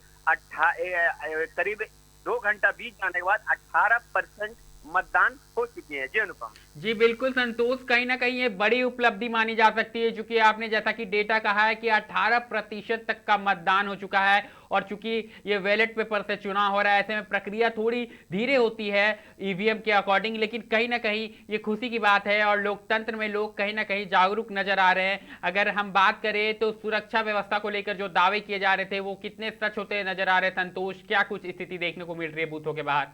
करीब 2 घंटा बीत जाने के बाद 18% मतदान हो चुकी है। जी अनुपम। जी बिल्कुल संतोष, कहीं ना कहीं ये बड़ी उपलब्धि मानी जा सकती है, क्योंकि आपने जैसा कि डेटा कहा है कि 18% तक का मतदान हो चुका है। और चूंकि ये बैलेट पेपर से चुनाव हो रहा है, ऐसे में प्रक्रिया थोड़ी धीरे होती है ईवीएम के अकॉर्डिंग, लेकिन कहीं ना कहीं ये खुशी की बात है और लोकतंत्र में लोग कहीं ना कहीं जागरूक नजर आ रहे हैं। अगर हम बात करें तो सुरक्षा व्यवस्था को लेकर जो दावे किए जा रहे थे वो कितने सच होते नजर आ रहे हैं संतोष? क्या कुछ स्थिति देखने को मिल रही है बूथों के बाहर?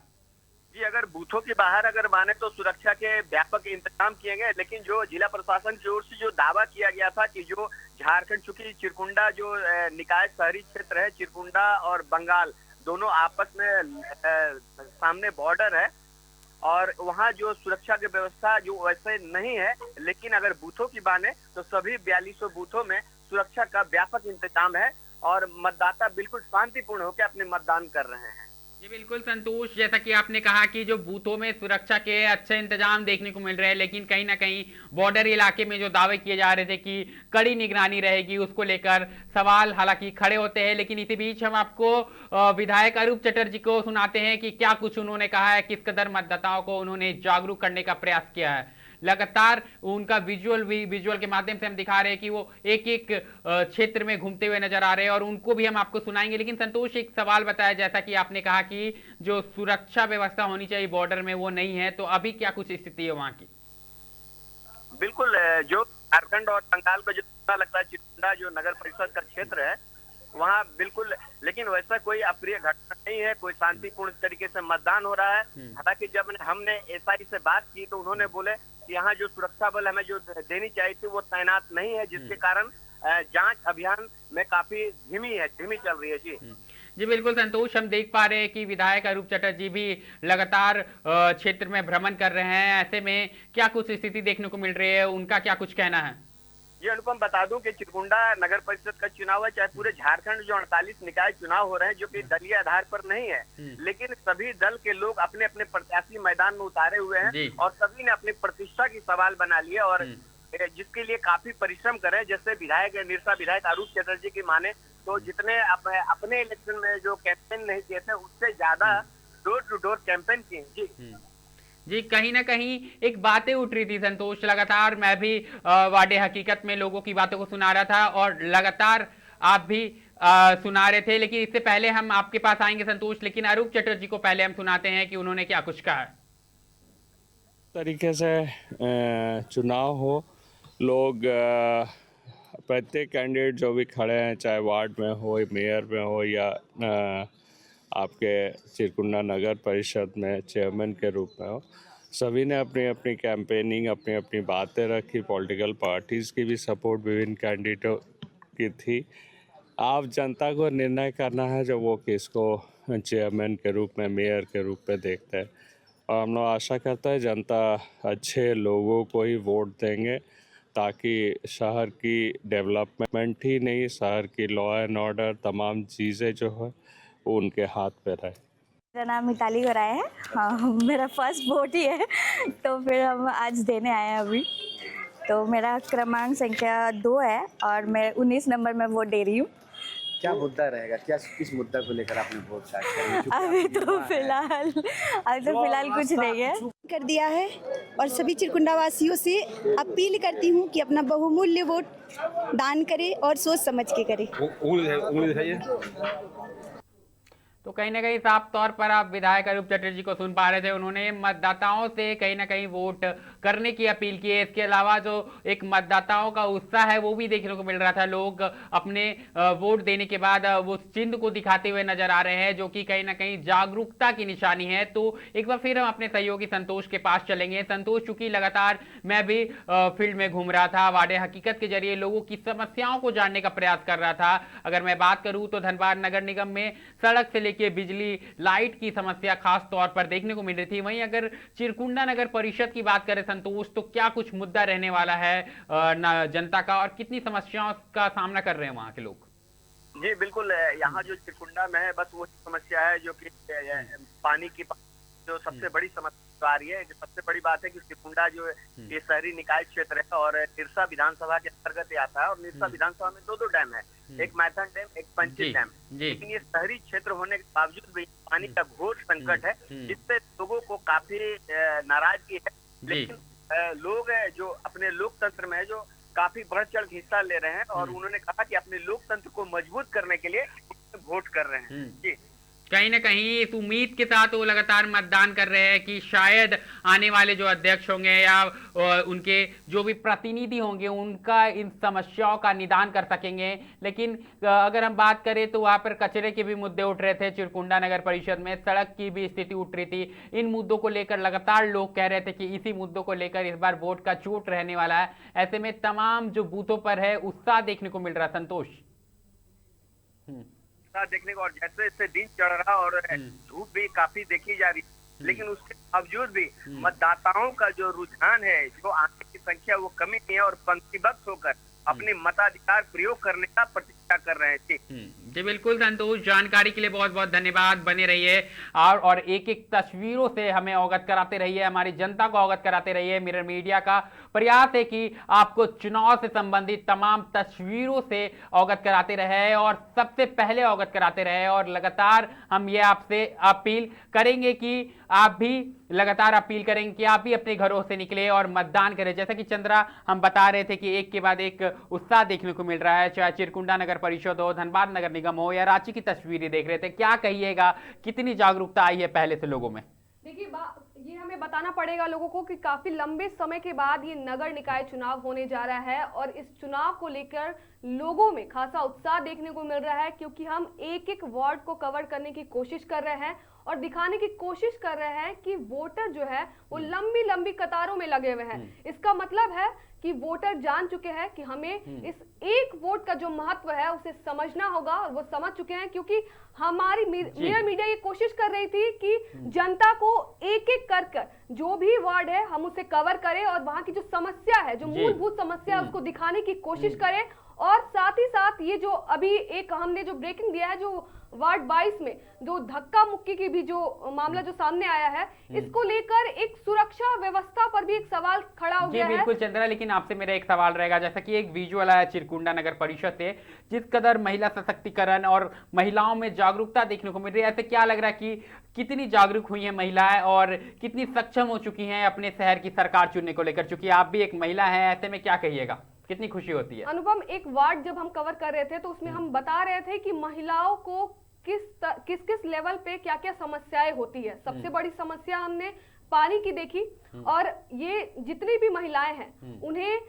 जी, अगर बूथों के बाहर अगर माने तो सुरक्षा के व्यापक इंतजाम किए गए, लेकिन जो जिला प्रशासन की ओर से जो दावा किया गया था कि जो झारखंड, चूंकि चिरकुंडा जो निकाय शहरी क्षेत्र है, चिरकुंडा और बंगाल दोनों आपस में सामने बॉर्डर है और वहाँ जो सुरक्षा की व्यवस्था जो वैसे नहीं है, लेकिन अगर बूथों की माने तो सभी 4200 बूथों में सुरक्षा का व्यापक इंतजाम है और मतदाता बिल्कुल शांतिपूर्ण होकर अपने मतदान कर रहे हैं। जी बिल्कुल संतोष, जैसा कि आपने कहा कि जो बूथों में सुरक्षा के अच्छे इंतजाम देखने को मिल रहे हैं, लेकिन कहीं ना कहीं बॉर्डर इलाके में जो दावे किए जा रहे थे कि कड़ी निगरानी रहेगी, उसको लेकर सवाल हालांकि खड़े होते हैं। लेकिन इसी बीच हम आपको विधायक अरूप चटर्जी को सुनाते हैं कि क्या कुछ उन्होंने कहा है, किस कदर मतदाताओं को उन्होंने जागरूक करने का प्रयास किया है। लगातार उनका विजुअल के माध्यम से हम दिखा रहे हैं कि वो एक एक क्षेत्र में घूमते हुए नजर आ रहे हैं और उनको भी हम आपको सुनाएंगे। लेकिन संतोष, एक सवाल बताया, जैसा कि आपने कहा कि जो सुरक्षा व्यवस्था होनी चाहिए बॉर्डर में वो नहीं है, तो अभी क्या कुछ स्थिति है वहां की? बिल्कुल, जो झारखंड और बंगाल का जो लगता है चिरकुंडा जो नगर परिषद का क्षेत्र है वहाँ बिल्कुल, लेकिन वैसा कोई अप्रिय घटना नहीं है, कोई शांतिपूर्ण तरीके से मतदान हो रहा है। हालांकि जब हमने एसआई से बात की तो उन्होंने बोले कि यहाँ जो सुरक्षा बल हमें जो देनी चाहिए थी वो तैनात नहीं है, जिसके कारण जांच अभियान में काफी धीमी चल रही है। जी जी बिल्कुल संतोष, हम देख पा रहे हैं कि विधायक अरूप चटर्जी भी लगातार क्षेत्र में भ्रमण कर रहे हैं। ऐसे में क्या कुछ स्थिति देखने को मिल रही है, उनका क्या कुछ कहना है? ये अनुपम, बता दूं कि चिरकुंडा नगर परिषद का चुनाव है, चाहे पूरे झारखंड जो 48 निकाय चुनाव हो रहे हैं, जो कि दलीय आधार पर नहीं है, लेकिन सभी दल के लोग अपने अपने प्रत्याशी मैदान में उतारे हुए हैं और सभी ने अपनी प्रतिष्ठा की सवाल बना लिया और जिसके लिए काफी परिश्रम करे। जैसे निरसा विधायक अरूप चटर्जी की माने तो जितने अपने इलेक्शन में जो कैंपेन नहीं किए थे उससे ज्यादा डोर टू डोर कैंपेन किए। जी कहीं ना कहीं एक बातें उठ रही थी संतोष, लगातार मैं भी वादे हकीकत में लोगों की बातों को सुना रहा था और लगातार आप भी सुना रहे थे। लेकिन इससे पहले हम आपके पास आएंगे संतोष, लेकिन अरूप चटर्जी को पहले हम सुनाते हैं कि उन्होंने क्या कुछ कहा है। तरीके से चुनाव हो, लोग प्रत्येक कैंडिडेट जो भी खड़े हैं, चाहे वार्ड में हो, मेयर में हो या आपके चिरकुंडा नगर परिषद में चेयरमैन के रूप में हो, सभी ने अपनी अपनी कैंपेनिंग, अपनी अपनी बातें रखी। पॉलिटिकल पार्टीज़ की भी सपोर्ट विभिन्न कैंडिडेटों की थी। आप जनता को निर्णय करना है जो वो किसको चेयरमैन के रूप में, मेयर के रूप में देखते हैं और हम लोग आशा करते हैं जनता अच्छे लोगों को ही वोट देंगे ताकि शहर की डेवलपमेंट ही नहीं, शहर की लॉ एंड ऑर्डर तमाम चीज़ें जो है वो उनके हाथ पे रहे। मेरा नाम मिताली गोराया है। हाँ, मेरा फर्स्ट वोट ही है तो फिर हम आज देने आए हैं अभी। तो मेरा क्रमांक संख्या 2 है और मैं 19 नंबर में वोट दे रही हूँ। क्या मुद्दा रहेगा, किस मुद्दा को लेकर आपने वोट स्टार्ट किया? अभी तो फिलहाल कुछ नहीं है कर दिया है और सभी चिरकुंडा वासियों से अपील करती हूँ कि अपना बहुमूल्य वोट दान करें और सोच समझ के करें। तो तो कहीं ना कहीं साफ तौर पर आप विधायक अरूप चटर्जी को सुन पा रहे थे। उन्होंने मतदाताओं से कहीं ना कहीं वोट करने की अपील की है। इसके अलावा जो एक मतदाताओं का उत्साह है वो भी देखने को मिल रहा था। लोग अपने वोट देने के बाद वो चिन्ह को दिखाते हुए नजर आ रहे हैं, जो कि कहीं ना कहीं जागरूकता की निशानी है। तो एक बार फिर हम अपने सहयोगी संतोष के पास चलेंगे। संतोष, चूंकि लगातार मैं भी फील्ड में घूम रहा था, वाडे हकीकत के जरिए लोगों की समस्याओं को जानने का प्रयास कर रहा था। अगर मैं बात करूं तो धनबाद नगर निगम में सड़क से लेके बिजली लाइट की समस्या खास तौर पर देखने को मिल रही थी। वहीं अगर चिरकुंडा नगर परिषद की बात करें संतोष, तो क्या कुछ मुद्दा रहने वाला है जनता का, और कितनी समस्याओं का सामना कर रहे हैं वहां के लोग? जी बिल्कुल, यहाँ जो चिरकुंडा में है बस वो समस्या है जो कि पानी की जो सबसे बड़ी समस्या आ रही है। सबसे बड़ी बात है कि चिरकुंडा जो ये शहरी निकाय क्षेत्र है और निरसा विधानसभा के अंतर्गत आता है, और निरसा विधानसभा में दो डैम है, एक मैथन डैम, एक पंचित डैम। लेकिन ये शहरी क्षेत्र होने के बावजूद भी पानी का घोर संकट है, जिससे लोगों को काफी नाराजगी है। लेकिन लोग जो अपने लोकतंत्र में जो काफी बढ़ चढ़ हिस्सा ले रहे हैं, और उन्होंने कहा कि अपने लोकतंत्र को मजबूत करने के लिए वोट कर रहे हैं। जी, कहीं ना कहीं इस उम्मीद के साथ वो लगातार मतदान कर रहे हैं कि शायद आने वाले जो अध्यक्ष होंगे या उनके जो भी प्रतिनिधि होंगे उनका इन समस्याओं का निदान कर सकेंगे। लेकिन अगर हम बात करें तो वहां पर कचरे के भी मुद्दे उठ रहे थे, चिरकुंडा नगर परिषद में सड़क की भी स्थिति उठ रही थी। इन मुद्दों को लेकर लगातार लोग कह रहे थे कि इसी मुद्दों को लेकर इस बार वोट का चोट रहने वाला है। ऐसे में तमाम जो बूथों पर है उत्साह देखने को मिल रहा है। संतोष, देखने को, और जैसे जैसे दिन चढ़ रहा और धूप भी काफी देखी जा रही, लेकिन उसके बावजूद भी मतदाताओं का जो रुझान है, जो आने की संख्या वो कमी नहीं है, और पंक्तिबद्ध होकर अपने मताधिकार प्रयोग करने का प्रतीक्षा कर रहे थे। जी बिल्कुल संतोष, जानकारी के लिए बहुत बहुत धन्यवाद। बने रहिए और एक एक तस्वीरों से हमें अवगत कराते रहिए, हमारी जनता को अवगत कराते रहिए। मिरर मीडिया का प्रयास है कि आपको चुनाव से संबंधित तमाम तस्वीरों से अवगत कराते रहे और सबसे पहले अवगत कराते रहे। और लगातार हम ये आपसे अपील करेंगे कि आप भी लगातार अपील करेंगे कि आप भी अपने घरों से निकले और मतदान करें। जैसा कि चंद्रा हम बता रहे थे कि एक के बाद एक उत्साह देखने को मिल रहा है, चाहे चिरकुंडा नगर परिषद हो, धनबाद नगर निगम हो या रांची की तस्वीरें देख रहे थे। क्या कहिएगा, कितनी जागरूकता आई है पहले से लोगों में? देखिए, ये हमें बताना पड़ेगा लोगों को कि काफी लंबे समय के बाद ये नगर निकाय चुनाव होने जा रहा है, और इस चुनाव को लेकर लोगों में खासा उत्साह देखने को मिल रहा है, क्योंकि हम एक एक वार्ड को कवर करने की कोशिश कर रहे हैं और दिखाने की कोशिश कर रहे हैं कि वोटर जो है वो लंबी लंबी कतारों में लगे हुए हैं। इसका मतलब है कि वोटर जान चुके हैं कि हमें इस एक वोट का जो महत्व है उसे समझना होगा, और वो समझ चुके हैं, क्योंकि हमारी मिरर मीडिया ये कोशिश कर रही थी कि जनता को एक एक कर जो भी वार्ड है हम उसे कवर करें और वहां की जो समस्या है, जो मूलभूत समस्या है, उसको दिखाने की कोशिश करें। और साथ ही साथ ये जो अभी एक हमने जो ब्रेकिंग दिया है, जो वार्ड 22 में जो धक्का मुक्की की भी जो मामला जो सामने आया है, इसको लेकर एक सुरक्षा व्यवस्था पर भी एक सवाल खड़ा हो गया है। बिल्कुल चंद्रा, लेकिन आपसे मेरा एक सवाल रहेगा, जैसा कि एक विजुअल आया चिरकुंडा नगर परिषद से, जिस कदर महिला सशक्तिकरण और महिलाओं में जागरूकता देखने को मिल रही है, ऐसे क्या लग रहा है कि कितनी जागरूक हुई है महिलाएं और कितनी सक्षम हो चुकी हैं अपने शहर की सरकार चुनने को लेकर? चूंकि आप भी एक महिला हैं, ऐसे में क्या कहिएगा, कितनी खुशी होती है? अनुपम, एक वार्ड जब हम कवर कर रहे थे तो उसमें हम बता रहे थे कि महिलाओं को किस लेवल पे क्या क्या समस्याएं होती है। सबसे बड़ी समस्या हमने पानी की देखी, और ये जितनी भी महिलाएं हैं उन्हें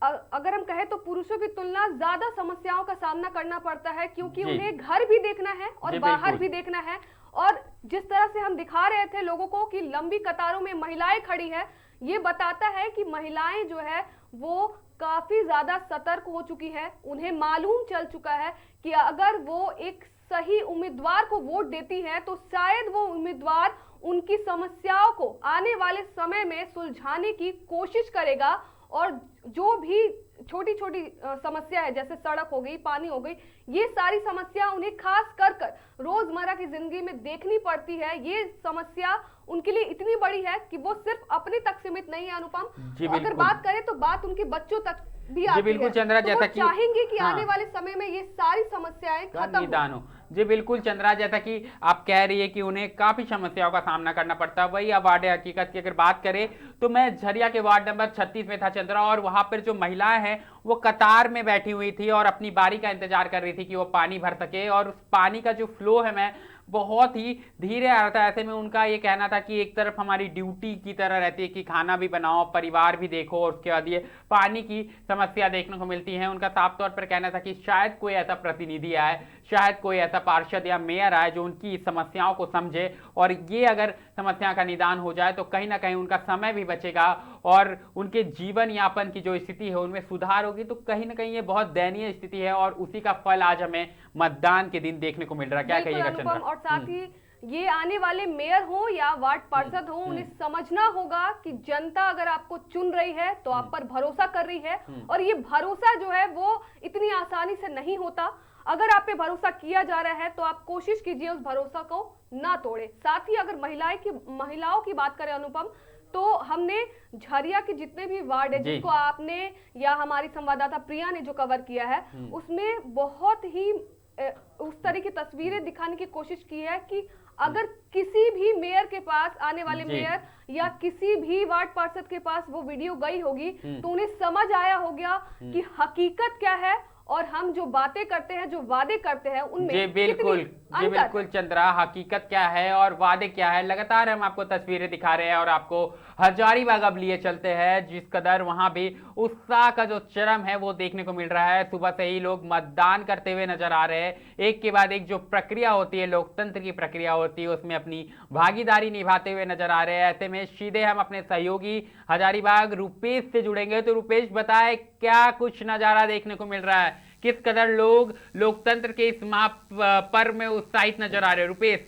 अगर हम कहें तो पुरुषों की तुलना ज्यादा समस्याओं का सामना करना पड़ता है, क्योंकि उन्हें घर भी देखना है और बाहर भी देखना है। और जिस तरह से हम दिखा रहे थे लोगों को कि लंबी कतारों में महिलाएं खड़ी है, ये बताता है कि महिलाएं जो है वो काफी ज्यादा सतर्क हो चुकी है। उन्हें मालूम चल चुका है कि अगर वो एक सही उम्मीदवार को वोट देती है तो शायद वो उम्मीदवार उनकी समस्याओं को आने वाले समय में सुलझाने की कोशिश करेगा, और जो भी छोटी छोटी समस्या है, जैसे सड़क हो गई, पानी हो गई, ये सारी समस्या उन्हें खास कर रोजमर्रा की जिंदगी में देखनी पड़ती है। ये समस्या उनके लिए इतनी बड़ी है कि वो सिर्फ अपने तक सीमित नहीं है। अनुपम, अगर बात करें तो बात उनके बच्चों तक भी आती है। बिल्कुल चंद्रा, तो जैसा कि चाहेंगे कि आने वाले समय में ये सारी समस्याएं खत्म हो। जी बिल्कुल चंद्रा, जैसा कि आप कह रही है कि उन्हें काफी समस्याओं का सामना करना पड़ता है। वही अब वार्ड हकीकत की अगर बात करें तो मैं झरिया के वार्ड नंबर 36 में था चंद्रा, और वहां पर जो महिलाएं हैं वो कतार में बैठी हुई थी और अपनी बारी का इंतजार कर रही थी कि वो पानी भर सके। और उस पानी का जो फ्लो है, मैं बहुत ही धीरे आ रहा था। ऐसे में उनका ये कहना था कि एक तरफ हमारी ड्यूटी की तरह रहती है कि खाना भी बनाओ, परिवार भी देखो, और उसके बाद ये पानी की समस्या देखने को मिलती है। उनका साफ तौर पर कहना था कि शायद कोई ऐसा प्रतिनिधि आए, शायद कोई ऐसा पार्षद या मेयर आए जो उनकी समस्याओं को समझे, और ये अगर समस्या का निदान हो जाए तो कहीं ना कहीं उनका समय भी बचेगा और उनके जीवन यापन की जो स्थिति है उनमें सुधार होगी। तो कहीं ना कहीं ये बहुत दयनीय स्थिति है और उसी का फल आज हमें मतदान के दिन देखने को मिल रहा है। क्या बिल्कुल कहिएगा अनुपम, चंद्रा? और साथ ही ये आने वाले मेयर हो या वार्ड पार्षद हो, उन्हें समझना होगा कि जनता अगर आपको चुन रही है तो आप पर भरोसा कर रही है, और ये भरोसा जो है वो इतनी आसानी से नहीं होता। अगर आप पे भरोसा किया जा रहा है तो आप कोशिश कीजिए उस भरोसा को ना तोड़े। साथ ही अगर महिलाओं की बात करें अनुपम, तो हमने झरिया के जितने भी वार्ड है जिसको आपने या हमारी संवाददाता प्रिया ने जो कवर किया है, उसमें बहुत ही उस तरह की तस्वीरें दिखाने की कोशिश की है कि अगर किसी भी मेयर के पास, आने वाले मेयर या किसी भी वार्ड पार्षद के पास वो वीडियो गई होगी तो उन्हें समझ आया होगा कि हकीकत क्या है और हम जो बातें करते हैं, जो वादे करते हैं, उनमें जी बिल्कुल चंद्रा, हकीकत क्या है और वादे क्या है, लगातार हम आपको तस्वीरें दिखा रहे हैं और आपको हजारीबाग अब लिए चलते हैं, जिस कदर वहां भी उत्साह का जो चरम है वो देखने को मिल रहा है। सुबह से ही लोग मतदान करते हुए नजर आ रहे हैं। एक के बाद एक जो प्रक्रिया होती है, लोकतंत्र की प्रक्रिया होती है, उसमें अपनी भागीदारी निभाते हुए नजर आ रहे हैं। ऐसे में सीधे हम अपने सहयोगी हजारीबाग रुपेश से जुड़ेंगे। तो रुपेश, बताए क्या कुछ नजारा देखने को मिल रहा है, किस कदर लोग लोकतंत्र के इस महापर्व में उत्साहित नजर आ रहे हैं? रुपेश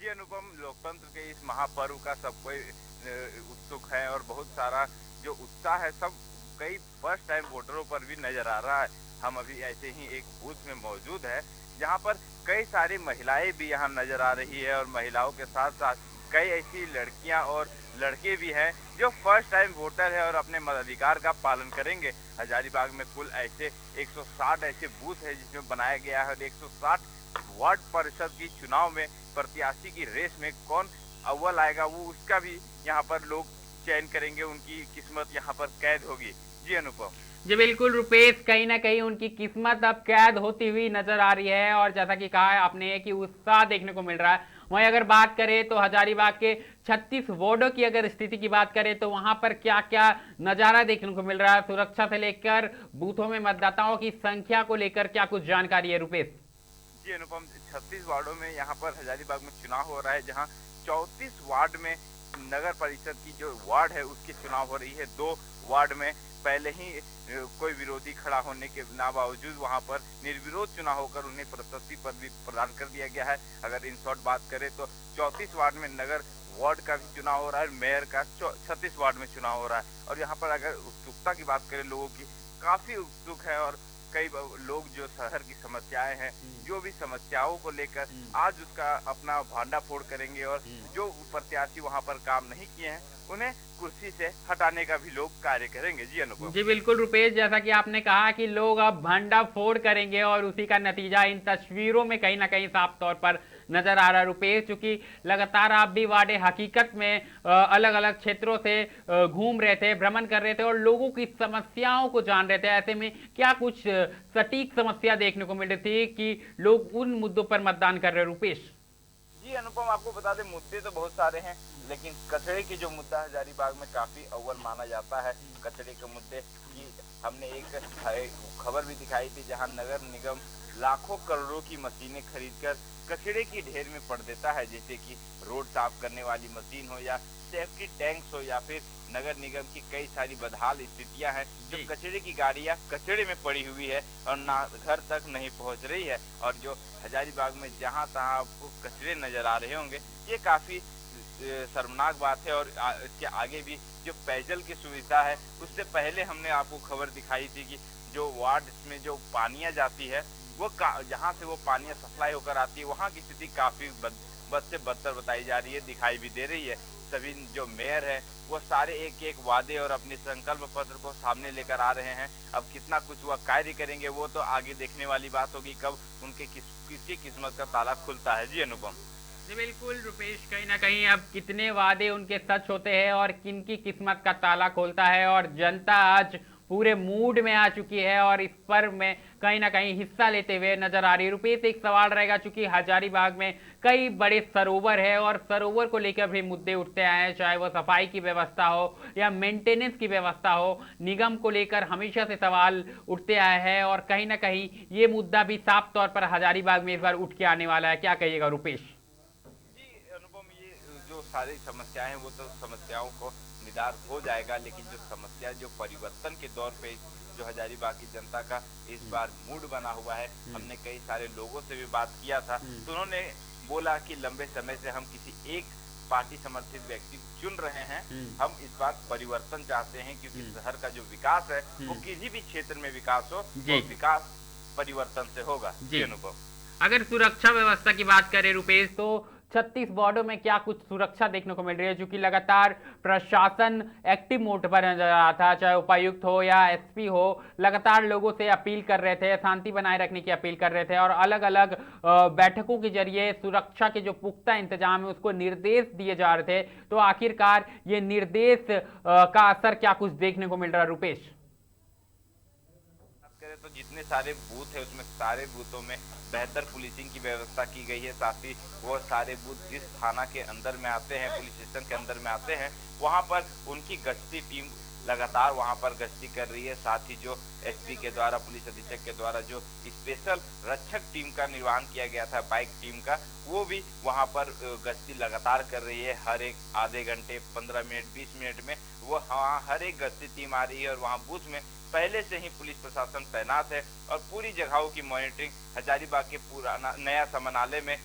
जी अनुपम, लोकतंत्र के इस महापर्व का सब कोई उत्सुक है और बहुत सारा जो उत्साह है सब कई फर्स्ट टाइम वोटरों पर भी नजर आ रहा है। हम अभी ऐसे ही एक बूथ में मौजूद है जहां पर कई सारी महिलाएं भी यहाँ नजर आ रही है और महिलाओं के साथ साथ कई ऐसी लड़कियां और लड़के भी हैं जो फर्स्ट टाइम वोटर है और अपने मताधिकार का पालन करेंगे। हजारीबाग में कुल ऐसे 160 ऐसे बूथ है जिसमें बनाया गया है और 160 वार्ड परिषद की चुनाव में प्रत्याशी की रेस में कौन अव्वल आएगा वो उसका भी यहाँ पर लोग चयन करेंगे, उनकी किस्मत यहाँ पर कैद होगी। जी अनुपम। जी बिल्कुल रुपेश, कहीं ना कहीं उनकी किस्मत अब कैद होती हुई नजर आ रही है और जैसा कि कहा है आपने कि उत्साह देखने को मिल रहा है। वहीं अगर बात करें तो हजारीबाग के 36 वार्डों की अगर स्थिति की बात करें तो वहां पर क्या क्या नजारा देखने को मिल रहा है, सुरक्षा से लेकर बूथों में मतदाताओं की संख्या को लेकर क्या कुछ जानकारी है रुपेश? जी अनुपम, 36 वार्डों में यहाँ पर हजारीबाग में चुनाव हो रहा है, जहाँ 34 वार्ड में नगर परिषद की जो वार्ड है उसकी चुनाव हो रही है। 2 वार्ड में पहले ही कोई विरोधी खड़ा होने के बावजूद वहां पर निर्विरोध चुनाव होकर उन्हें प्रशस्ति पद भी प्रदान कर दिया गया है। अगर इन शॉर्ट बात करें तो 34 वार्ड में नगर वार्ड का भी चुनाव हो रहा है, मेयर का 36 वार्ड में चुनाव हो रहा है। और यहाँ पर अगर उत्सुकता की बात करें, लोगों की काफी उत्सुक है और कई लोग जो शहर की समस्याएं हैं, जो भी समस्याओं को लेकर आज उसका अपना भांडाफोड़ करेंगे और जो प्रत्याशी वहां पर काम नहीं किए हैं उन्हें कुर्सी से हटाने का भी लोग कार्य करेंगे। जी अनुपम। जी बिल्कुल रुपेश, जैसा कि आपने कहा कि लोग अब भंडाफोड़ करेंगे और उसी का नतीजा इन तस्वीरों में कहीं ना कहीं साफ तौर पर नजर आ रहा है रुपेश, क्योंकि लगातार आप भी वार्ड हकीकत में अलग अलग क्षेत्रों से घूम रहे थे, भ्रमण कर रहे थे और लोगों की समस्याओं को जान रहे थे। ऐसे में क्या कुछ सटीक समस्या देखने को मिल रही थी कि लोग उन मुद्दों पर मतदान कर रहे हैं रुपेश? जी अनुपम, आपको बता दें मुद्दे तो बहुत सारे हैं, लेकिन कचरे की जो मुद्दा हजारीबाग में काफी अव्वल माना जाता है। कचरे के मुद्दे की हमने एक खबर भी दिखाई थी जहां नगर निगम लाखों करोड़ों की मशीनें खरीदकर कचरे की ढेर में पड़ देता है, जैसे कि रोड साफ करने वाली मशीन हो या सेफ्टी टैंक्स हो या फिर नगर निगम की कई सारी बदहाल स्थितियां हैं जो कचरे की गाड़ियां कचरे में पड़ी हुई है और ना घर तक नहीं पहुंच रही है। और जो हजारीबाग में जहां तहां आपको कचरे नजर आ रहे होंगे, ये काफी शर्मनाक बात है। और इसके आगे भी जो पेयजल की सुविधा है, उससे पहले हमने आपको खबर दिखाई थी कि जो वार्ड में जो पानियां जाती है वो जहाँ से वो पानियां सप्लाई होकर आती है वहाँ की स्थिति काफी बद से बदतर बताई जा रही है, दिखाई भी दे रही है। सभी जो मेयर है वो सारे एक एक वादे और अपने संकल्प पत्र को सामने लेकर आ रहे हैं। अब कितना कुछ वह कार्य करेंगे वो तो आगे देखने वाली बात होगी, कब उनके किसकी किस्मत का ताला खुलता है। जी अनुपम। जी बिल्कुल रुपेश, कहीं ना कहीं अब कितने वादे उनके सच होते हैं और किनकी किस्मत का ताला खोलता है और जनता आज पूरे मूड में आ चुकी है और इस पर्व में कहीं ना कहीं हिस्सा लेते हुए नजर आ रही है। रुपेश, एक सवाल रहेगा, चूंकि हजारीबाग में कई बड़े सरोवर है और सरोवर को लेकर भी मुद्दे उठते आए हैं, चाहे वो सफाई की व्यवस्था हो या मेंटेनेंस की व्यवस्था हो, निगम को लेकर हमेशा से सवाल उठते आए हैं और कहीं ना कहीं ये मुद्दा भी साफ तौर पर हजारीबाग में इस बार उठ के आने वाला है। क्या कहिएगा रुपेश? जी अनुपम, ये जो सारी समस्याएं हैं वो तो समस्याओं को निदान हो जाएगा, लेकिन जो समस्या जो परिवर्तन के दौर पे जो हजारीबाग की जनता का इस बार मूड बना हुआ है, हमने कई सारे लोगों से भी बात किया था तो उन्होंने बोला कि लंबे समय से हम किसी एक पार्टी समर्थित व्यक्ति चुन रहे हैं, हम इस बार परिवर्तन चाहते हैं क्योंकि शहर का जो विकास है वो किसी भी क्षेत्र में विकास हो तो विकास परिवर्तन से होगा। जी अनुभव, अगर सुरक्षा व्यवस्था की बात करें रुपेश, तो 36 वार्डों में क्या कुछ सुरक्षा देखने को मिल रही है? क्योंकि लगातार प्रशासन एक्टिव मोड पर नजर आ रहा था, चाहे उपायुक्त हो या एसपी हो, लगातार लोगों से अपील कर रहे थे, शांति बनाए रखने की अपील कर रहे थे और अलग अलग बैठकों के जरिए सुरक्षा के जो पुख्ता इंतजाम है उसको निर्देश दिए जा रहे थे। तो आखिरकार ये निर्देश का असर क्या कुछ देखने को मिल रहा है रुपेश? करें तो जितने सारे बूथ है उसमें सारे बूथों में बेहतर पुलिसिंग की व्यवस्था की गई है। साथ ही वो सारे बूथ जिस थाना के अंदर में आते हैं, पुलिस स्टेशन के अंदर में आते हैं, वहां पर उनकी गश्ती टीम लगातार वहां पर गश्ती कर रही है। साथ ही जो एसपी के द्वारा, पुलिस अधीक्षक के द्वारा जो स्पेशल रक्षक टीम का निर्माण किया गया था, बाइक टीम का, वो भी वहां पर गश्ती लगातार कर रही है। हर एक आधे घंटे, 15 मिनट, 20 मिनट में वो हर एक गश्ती टीम आ रही है और वहाँ बूथ में पहले से ही पुलिस प्रशासन तैनात है और पूरी जगहों की मॉनिटरिंग हजारीबाग के पुराना नया समनालय में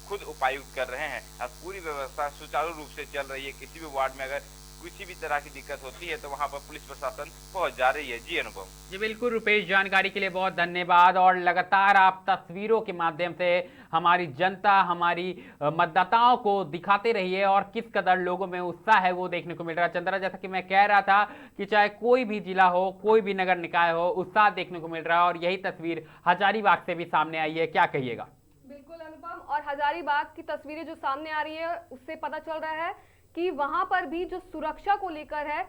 खुद उपायुक्त कर रहे हैं। अब पूरी व्यवस्था सुचारू रूप से चल रही है। किसी भी वार्ड में अगर किसी भी तरह की दिक्कत होती है तो वहां पर पुलिस प्रशासन पहुंच जा रही है। जी अनुभव। जी बिल्कुल रुपेश, जानकारी के लिए बहुत धन्यवाद। और लगातार आप तस्वीरों के माध्यम से हमारी जनता, हमारी मतदाताओं को दिखाते रहिए और किस कदर लोगों में उत्साह है वो देखने को मिल रहा है। चंद्रा, जैसा कि मैं कह रहा था कि चाहे कोई भी जिला हो, कोई भी नगर निकाय हो, उत्साह देखने को मिल रहा है और यही तस्वीर हजारीबाग से भी सामने आई है। क्या कहिएगा? बिल्कुल अनुपम, और हजारीबाग की तस्वीरें जो सामने आ रही है उससे पता चल रहा है कि वहां पर भी जो सुरक्षा को लेकर है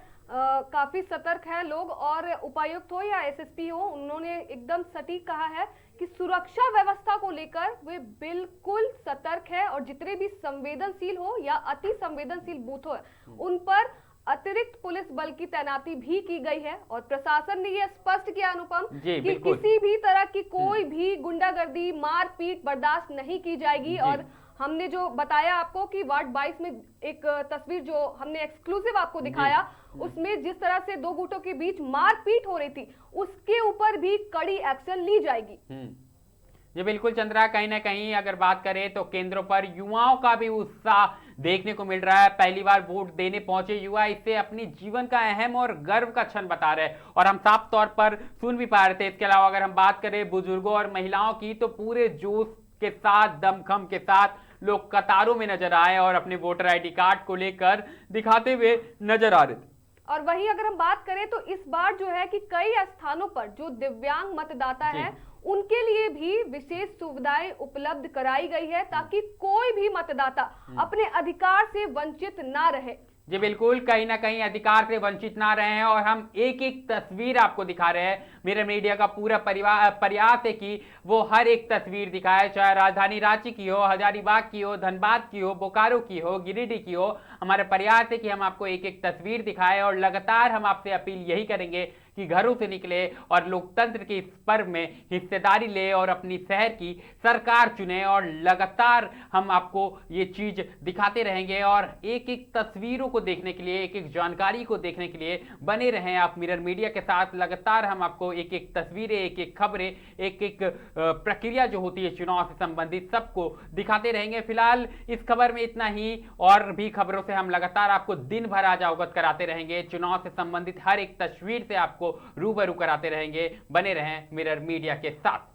काफी सतर्क है लोग। और उपायुक्त हो या एसएसपी हो, उन्होंने एकदम सटीक कहा है कि सुरक्षा व्यवस्था को लेकर वे बिल्कुल सतर्क है और जितने भी संवेदनशील हो या अति संवेदनशील बूथ हो उन पर अतिरिक्त पुलिस बल की तैनाती भी की गई है। और प्रशासन ने यह स्पष्ट किया अनुपम कि किसी भी तरह की कोई भी गुंडागर्दी, मारपीट बर्दाश्त नहीं की जाएगी। और हमने जो बताया आपको कि वार्ड 22 में एक तस्वीर जो हमने एक्सक्लूसिव आपको दिखाया, उसमें जिस तरह से दो गुटों के बीच मारपीट हो रही थी, उसके ऊपर भी कड़ी एक्शन ली जाएगी। जी बिल्कुल चंद्रा, कहीं ना कहीं अगर बात करें तो केंद्रों पर युवाओं का भी उत्साह देखने को मिल रहा है। पहली बार वोट देने पहुंचे युवा इससे अपनी जीवन का अहम और गर्व का क्षण बता रहे हैं और हम साफ तौर पर सुन भी पा रहे थे। इसके अलावा अगर हम बात करें बुजुर्गों और महिलाओं की, तो पूरे जोश के साथ, दमखम के साथ लोग कतारों में नजर आए और अपने वोटर आईडी कार्ड को लेकर दिखाते हुए नजर आ रहे थे। और वहीं अगर हम बात करें तो इस बार जो है कि कई स्थानों पर जो दिव्यांग मतदाता है उनके लिए भी विशेष सुविधाएं उपलब्ध कराई गई है ताकि कोई भी मतदाता अपने अधिकार से वंचित ना रहे। जी बिल्कुल, कहीं ना कहीं अधिकार से वंचित ना रहे हैं और हम एक एक तस्वीर आपको दिखा रहे हैं। मिरर मीडिया का पूरा प्रयास है कि वो हर एक तस्वीर दिखाए, चाहे राजधानी रांची की हो, हजारीबाग की हो, धनबाद की हो, बोकारो की हो, गिरिडीह की हो। हमारा प्रयास है कि हम आपको एक एक तस्वीर दिखाएं और लगातार हम आपसे अपील यही करेंगे कि घरों से निकले और लोकतंत्र के इस पर्व में हिस्सेदारी ले और अपनी शहर की सरकार चुने। और लगातार हम आपको ये चीज दिखाते रहेंगे और एक एक तस्वीरों को देखने के लिए, एक एक जानकारी को देखने के लिए बने रहें आप मिरर मीडिया के साथ। लगातार हम आपको एक एक तस्वीरें, एक एक खबरें, एक एक प्रक्रिया जो होती है चुनाव से संबंधित सबको दिखाते रहेंगे। फिलहाल इस खबर में इतना ही, और भी खबरों से हम लगातार आपको दिन भर आज अवगत कराते रहेंगे। चुनाव से संबंधित हर एक तस्वीर से आपको रूबरू कराते रहेंगे। बने रहें मिरर मीडिया के साथ।